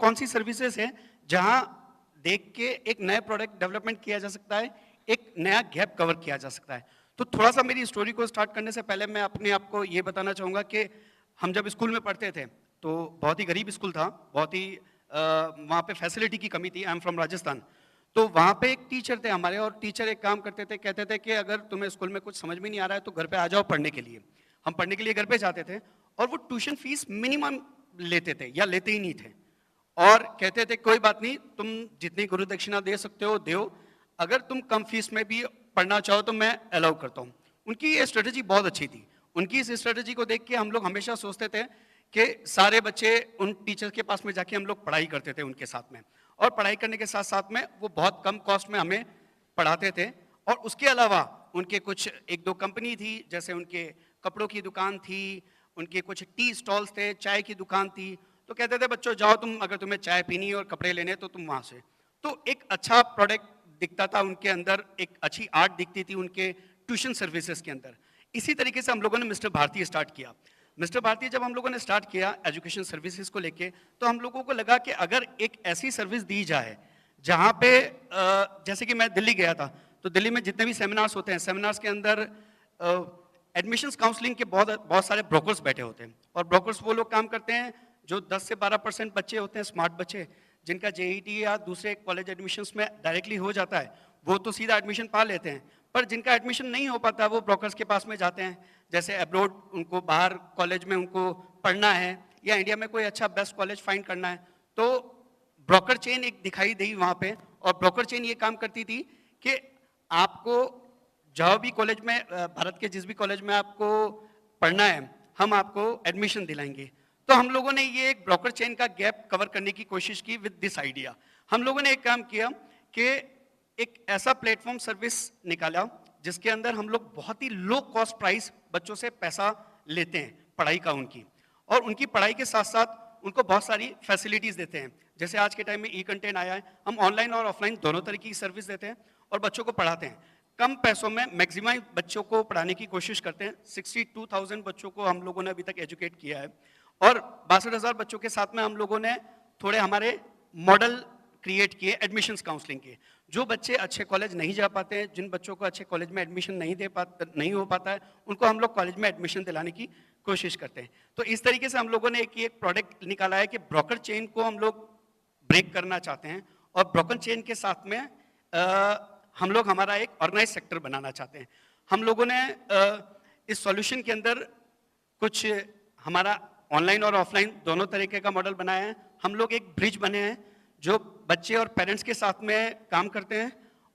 कौन सी सर्विसेज हैं जहां देख के एक नया प्रोडक्ट डेवलपमेंट किया जा सकता है एक नया गैप कवर किया जा सकता है तो थोड़ा सा मेरी स्टोरी को स्टार्ट करने से पहले मैं अपने आप को ये बताना चाहूँगा कि हम जब स्कूल में पढ़ते थे तो बहुत ही गरीब स्कूल था बहुत ही वहाँ पे फैसिलिटी की कमी थी आई एम फ्रॉम राजस्थान तो वहाँ पे एक टीचर थे हमारे और टीचर एक काम करते थे कहते थे कि अगर तुम्हें स्कूल में कुछ समझ में नहीं आ रहा है तो घर पे आ जाओ पढ़ने के लिए हम पढ़ने के लिए घर पे जाते थे और वो ट्यूशन फीस मिनिमम लेते थे या लेते ही नहीं थे और कहते थे कोई बात नहीं तुम जितनी गुरु दक्षिणा दे सकते हो दो अगर तुम कम फीस में भी पढ़ना चाहो तो मैं अलाउ करता हूँ। उनकी ये स्ट्रेटजी बहुत अच्छी थी। उनकी इस स्ट्रेटजी को देख के हम लोग हमेशा सोचते थे कि सारे बच्चे उन टीचर के पास में जाके हम लोग पढ़ाई करते थे उनके साथ में, और पढ़ाई करने के साथ साथ में वो बहुत कम कॉस्ट में हमें पढ़ाते थे। और उसके अलावा उनके कुछ एक दो कंपनी थी, जैसे उनके कपड़ों की दुकान थी, उनके कुछ टी स्टॉल्स थे, चाय की दुकान थी, तो कहते थे बच्चों जाओ तुम, अगर तुम्हें चाय पीनी और कपड़े लेने तो तुम वहाँ से। तो एक अच्छा प्रोडक्ट दिखता था उनके अंदर, एक अच्छी आर्ट दिखती थी उनके ट्यूशन सर्विसेज के अंदर। इसी तरीके से हम लोगों ने मिस्टर भारती स्टार्ट किया। मिस्टर भारती जब हम लोगों ने स्टार्ट किया एजुकेशन सर्विसेज को लेके, तो हम लोगों को लगा कि अगर एक ऐसी सर्विस दी जाए जहाँ पे जैसे कि मैं दिल्ली गया था, तो दिल्ली में जितने भी सेमिनार्स होते हैं, सेमिनार्स के अंदर एडमिशन्स काउंसलिंग के बहुत सारे ब्रोकर्स बैठे होते हैं, और ब्रोकर्स वो लोग काम करते हैं जो 10 से 12% बच्चे होते हैं, स्मार्ट बच्चे, जिनका जेईटी या दूसरे कॉलेज एडमिशन्स में डायरेक्टली हो जाता है, वो तो सीधा एडमिशन पा लेते हैं। पर जिनका एडमिशन नहीं हो पाता वो ब्रोकर्स के पास में जाते हैं, जैसे अब्रॉड उनको बाहर कॉलेज में उनको पढ़ना है, या इंडिया में कोई अच्छा बेस्ट कॉलेज फाइंड करना है, तो ब्रोकर चेन एक दिखाई दी वहाँ पे। और ब्रोकर चेन ये काम करती थी कि आपको जहाँ भी कॉलेज में, भारत के जिस भी कॉलेज में आपको पढ़ना है, हम आपको एडमिशन दिलाएंगे। तो हम लोगों ने ये एक ब्रोकर चेन का गैप कवर करने की कोशिश की विद दिस आइडिया। हम लोगों ने एक काम किया कि एक ऐसा प्लेटफॉर्म सर्विस निकाला जिसके अंदर हम लोग बहुत ही लो कॉस्ट प्राइस बच्चों से पैसा लेते हैं पढ़ाई का उनकी, और उनकी पढ़ाई के साथ साथ उनको बहुत सारी फैसिलिटीज़ देते हैं। जैसे आज के टाइम में ई कंटेंट आया है, हम ऑनलाइन और ऑफलाइन दोनों तरह की सर्विस देते हैं और बच्चों को पढ़ाते हैं कम पैसों में। मैक्सिमम बच्चों को पढ़ाने की कोशिश करते हैं। 62,000 बच्चों को हम लोगों ने अभी तक एजुकेट किया है, और 62,000 बच्चों के साथ में हम लोगों ने थोड़े हमारे मॉडल क्रिएट किए एडमिशन्स काउंसलिंग के। जो बच्चे अच्छे कॉलेज नहीं जा पाते हैं, जिन बच्चों को अच्छे कॉलेज में एडमिशन नहीं हो पाता है, उनको हम लोग कॉलेज में एडमिशन दिलाने की कोशिश करते हैं। तो इस तरीके से हम लोगों ने एक प्रोडक्ट निकाला है कि ब्रोकर चेन को हम लोग ब्रेक करना चाहते हैं, और ब्रोकर चेन के साथ में हम लोग हमारा एक ऑर्गेनाइज सेक्टर बनाना चाहते हैं। हम लोगों ने इस सॉल्यूशन के अंदर कुछ हमारा ऑनलाइन और ऑफलाइन दोनों तरीके का मॉडल बनाया है। हम लोग एक ब्रिज बने हैं जो बच्चे और पेरेंट्स के साथ में काम करते हैं,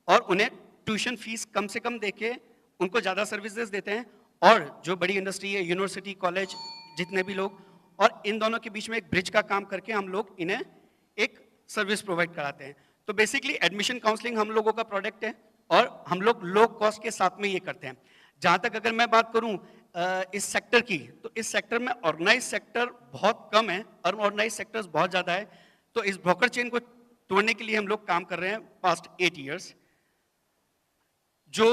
और उन्हें ट्यूशन फीस कम से कम देके उनको ज़्यादा सर्विसेज देते हैं, और जो बड़ी इंडस्ट्री है, यूनिवर्सिटी, कॉलेज, जितने भी लोग, और इन दोनों के बीच में एक ब्रिज का काम करके हम लोग इन्हें एक सर्विस प्रोवाइड कराते हैं। तो बेसिकली एडमिशन काउंसलिंग हम लोगों का प्रोडक्ट है, और हम लोग लो कॉस्ट के साथ में ये करते हैं। जहाँ तक अगर मैं बात करूँ इस सेक्टर की, तो इस सेक्टर में ऑर्गेनाइज सेक्टर बहुत कम है और ऑर्गेनाइज सेक्टर्स बहुत ज़्यादा है। तो इस ब्रोकर चेन को तोड़ने के लिए हम लोग काम कर रहे हैं पास्ट 8 इयर्स। जो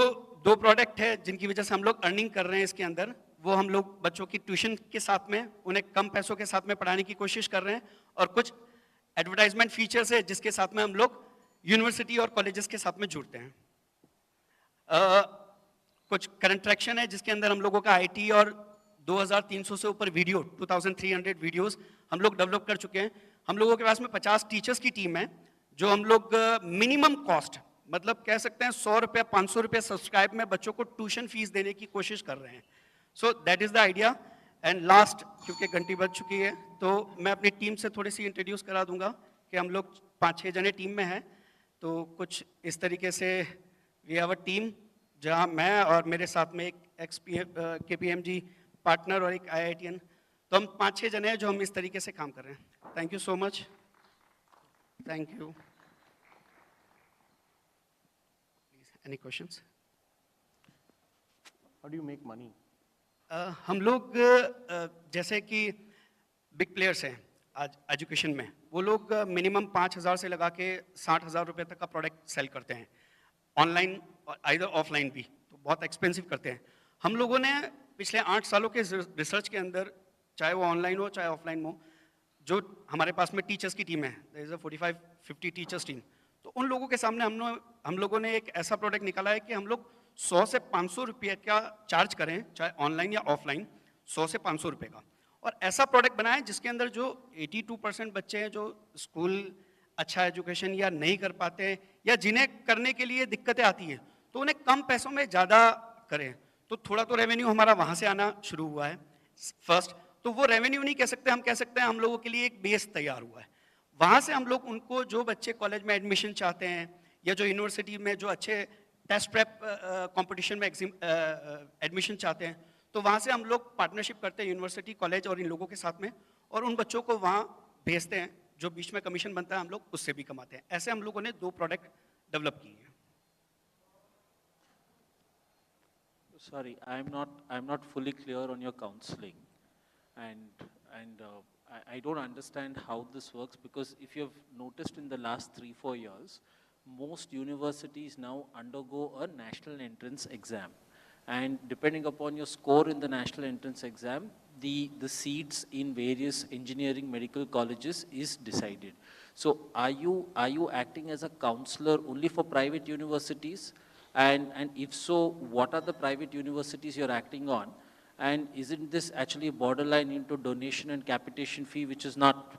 2 प्रोडक्ट है जिनकी वजह से हम लोग अर्निंग कर रहे हैं इसके अंदर, वो हम लोग बच्चों की ट्यूशन के साथ में उन्हें कम पैसों के साथ में पढ़ाने की कोशिश कर रहे हैं, और कुछ एडवर्टाइजमेंट फीचर्स है जिसके साथ में हम लोग यूनिवर्सिटी और कॉलेजेस के साथ में जुड़ते हैं। कुछ करंट ट्रैक्शन है जिसके अंदर हम लोगों का आईटी और 2300 से ऊपर वीडियो, 2300 वीडियोस हम लोग डेवलप कर चुके हैं। हम लोगों के पास में 50 टीचर्स की टीम है, जो हम लोग मिनिमम कॉस्ट, मतलब कह सकते हैं 100 रुपये 500 रुपये सब्सक्राइब में बच्चों को ट्यूशन फीस देने की कोशिश कर रहे हैं। So that is the idea. And last, क्योंकि घंटी बज चुकी है, तो मैं अपनी टीम से थोड़ी सी इंट्रोड्यूस करा दूंगा कि हम लोग 5-6 जने टीम में हैं। तो कुछ इस तरीके से वी हैव अ टीम, जहाँ मैं और मेरे साथ में एक KPMG पार्टनर और एक IITian, तो हम 5-6 जने हैं जो हम इस तरीके से काम कर रहे हैं। Thank you so much. Thank you. Any questions? How do you make money? हम लोग जैसे कि बिग प्लेयर्स हैं आज एजुकेशन में, वो लोग मिनिमम 5,000 से लगा के 60,000 रुपये तक का प्रोडक्ट सेल करते हैं, ऑनलाइन और आइदर ऑफलाइन भी, तो बहुत एक्सपेंसिव करते हैं। हम लोगों ने पिछले 8 सालों के रिसर्च के अंदर, चाहे वो ऑनलाइन हो चाहे ऑफलाइन हो, जो हमारे पास में टीचर्स की टीम है, there is a 45-50 teachers team, तो उन लोगों के सामने हम लोगों ने एक ऐसा प्रोडक्ट निकाला है कि हम लोग 100 से 500 रुपये का चार्ज करें, चाहे ऑनलाइन या ऑफलाइन, 100 से 500 रुपये का, और ऐसा प्रोडक्ट बनाएं जिसके अंदर जो 82% बच्चे हैं जो स्कूल अच्छा एजुकेशन या नहीं कर पाते हैं, या जिन्हें करने के लिए दिक्कतें आती हैं, तो उन्हें कम पैसों में ज़्यादा करें। तो थोड़ा तो रेवेन्यू हमारा वहाँ से आना शुरू हुआ है फर्स्ट। तो वो रेवेन्यू नहीं कह सकते, हम कह सकते हैं हम लोगों के लिए एक बेस तैयार हुआ है। वहाँ से हम लोग उनको, जो बच्चे कॉलेज में एडमिशन चाहते हैं या जो यूनिवर्सिटी में जो अच्छे टेस्ट प्रेप कंपटीशन में एडमिशन चाहते हैं, तो वहाँ से हम लोग पार्टनरशिप करते हैं यूनिवर्सिटी, कॉलेज और इन लोगों के साथ में, और उन बच्चों को वहाँ भेजते हैं, जो बीच में कमीशन बनता है हम लोग उससे भी कमाते हैं। ऐसे हम लोगों ने 2 प्रोडक्ट डेवलप किए हैं। Sorry, I'm not fully clear on your counseling, and I don't understand how this works, because if you've noticed in the last 3-4 years, most universities now undergo a national entrance exam, and depending upon your score in the national entrance exam, the seats in various engineering medical colleges is decided. So are you acting as a counselor only for private universities? And if so, what are the private universities you're acting on? And isn't this actually borderline into donation and capitation fee, which is not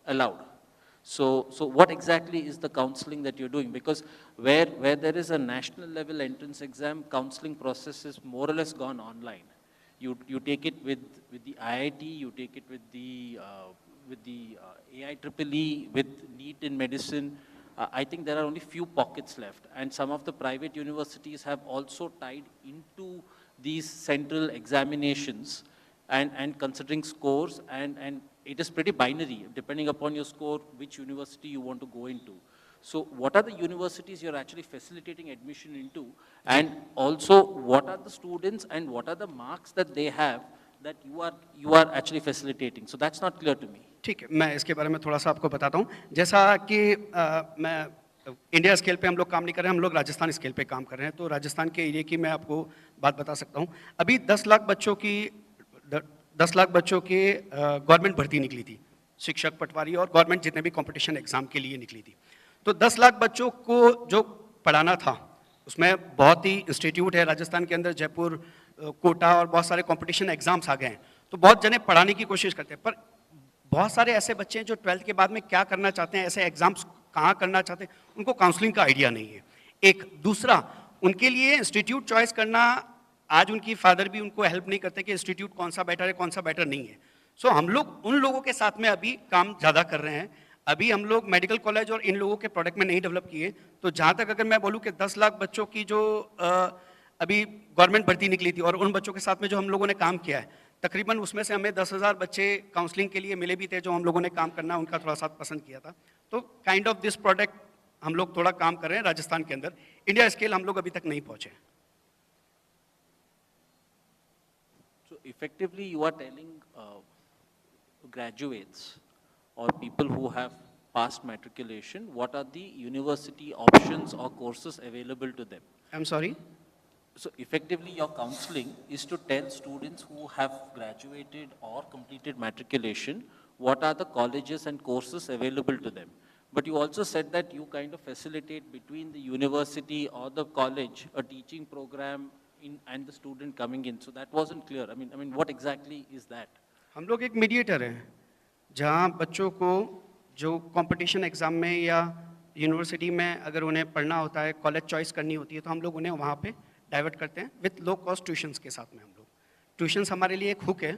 allowed? So what exactly is the counseling that you're doing? Because where there is a national level entrance exam, counseling process is more or less gone online. You take it with the IIT, you take it with the AIEEE, with NEET in medicine. I think there are only few pockets left, and some of the private universities have also tied into these central examinations and considering scores, and it is pretty binary, depending upon your score, which university you want to go into. So what are the universities you're actually facilitating admission into, and also what are the students and what are the marks that they have that you are actually facilitating? So that's not clear to me. ठीक है, मैं इसके बारे में थोड़ा सा आपको बताता हूँ। जैसा कि मैं इंडिया स्केल पे हम लोग काम नहीं कर रहे हैं, हम लोग राजस्थान स्केल पे काम कर रहे हैं। तो राजस्थान के एरिया की मैं आपको बात बता सकता हूँ। अभी 10 लाख बच्चों की गवर्नमेंट भर्ती निकली थी, शिक्षक, पटवारी और गवर्नमेंट जितने भी कॉम्पिटिशन एग्जाम के लिए निकली थी। तो 10 लाख बच्चों को जो पढ़ाना था, उसमें बहुत ही इंस्टीट्यूट है राजस्थान के अंदर, जयपुर, कोटा, और बहुत सारे कॉम्पिटिशन एग्जाम्स आ गए हैं। तो बहुत जने पढ़ाने की कोशिश करते हैं, पर बहुत सारे ऐसे बच्चे हैं जो 12th के बाद में क्या करना चाहते हैं, ऐसे एग्जाम्स कहाँ करना चाहते हैं, उनको काउंसलिंग का आइडिया नहीं है। एक दूसरा, उनके लिए इंस्टीट्यूट चॉइस करना, आज उनकी फादर भी उनको हेल्प नहीं करते कि इंस्टीट्यूट कौन सा बेटर है, कौन सा बेटर नहीं है। सो हम लोग उन लोगों के साथ में अभी काम ज़्यादा कर रहे हैं। अभी हम लोग मेडिकल कॉलेज और इन लोगों के प्रोडक्ट में नहीं डेवलप किए। तो जहाँ तक अगर मैं बोलूँ कि 10 लाख बच्चों की जो अभी गवर्नमेंट भर्ती निकली थी और उन बच्चों के साथ में जो हम लोगों ने काम किया है, तकरीबन उसमें से हमें 10,000 बच्चे काउंसलिंग के लिए मिले भी थे, जो हम लोगों ने काम करना उनका थोड़ा सा पसंद किया था। तो काइंड ऑफ दिस प्रोडक्ट हम लोग थोड़ा काम कर रहे हैं राजस्थान के अंदर। इंडिया स्केल हम लोग अभी तक नहीं पहुंचे। So effectively you are telling graduates or people who have passed matriculation, what are the university options or courses available to them? I'm sorry? So effectively your counseling is to tell students who have graduated or completed matriculation, what are the colleges and courses available to them. But you also said that you kind of facilitate between the university or the college a teaching program and the student coming in. So that wasn't clear. I mean, what exactly is that? हम लोग एक mediator हैं, जहाँ बच्चों को जो competition exam में या यूनिवर्सिटी में अगर उन्हें पढ़ना होता है, कॉलेज चॉइस करनी होती है, तो हम लोग उन्हें वहाँ पे डाइवर्ट करते हैं विथ लो कॉस्ट ट्यूशन्स के साथ में। हम लोग ट्यूशन्स हमारे लिए एक हुक है,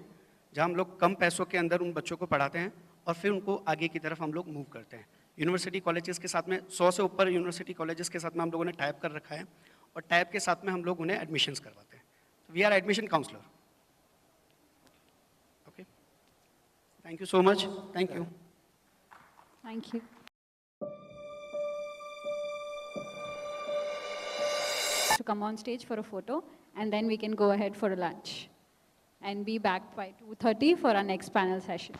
जहाँ हम लोग कम पैसों के अंदर उन बच्चों को पढ़ाते हैं और फिर उनको आगे की तरफ हम लोग मूव करते हैं। यूनिवर्सिटी कॉलेजेस के साथ में 100 से ऊपर यूनिवर्सिटी कॉलेजेस के साथ में हम लोगों ने टाइप कर रखा है, और टाइप के साथ में हम लोग उन्हें एडमिशन्स करवाते हैं। We are admission counsellor. Okay, thank you so much. Thank you. Thank you. To come on stage for a photo, and then we can go ahead for a lunch and be back by 2:30 for our next panel session.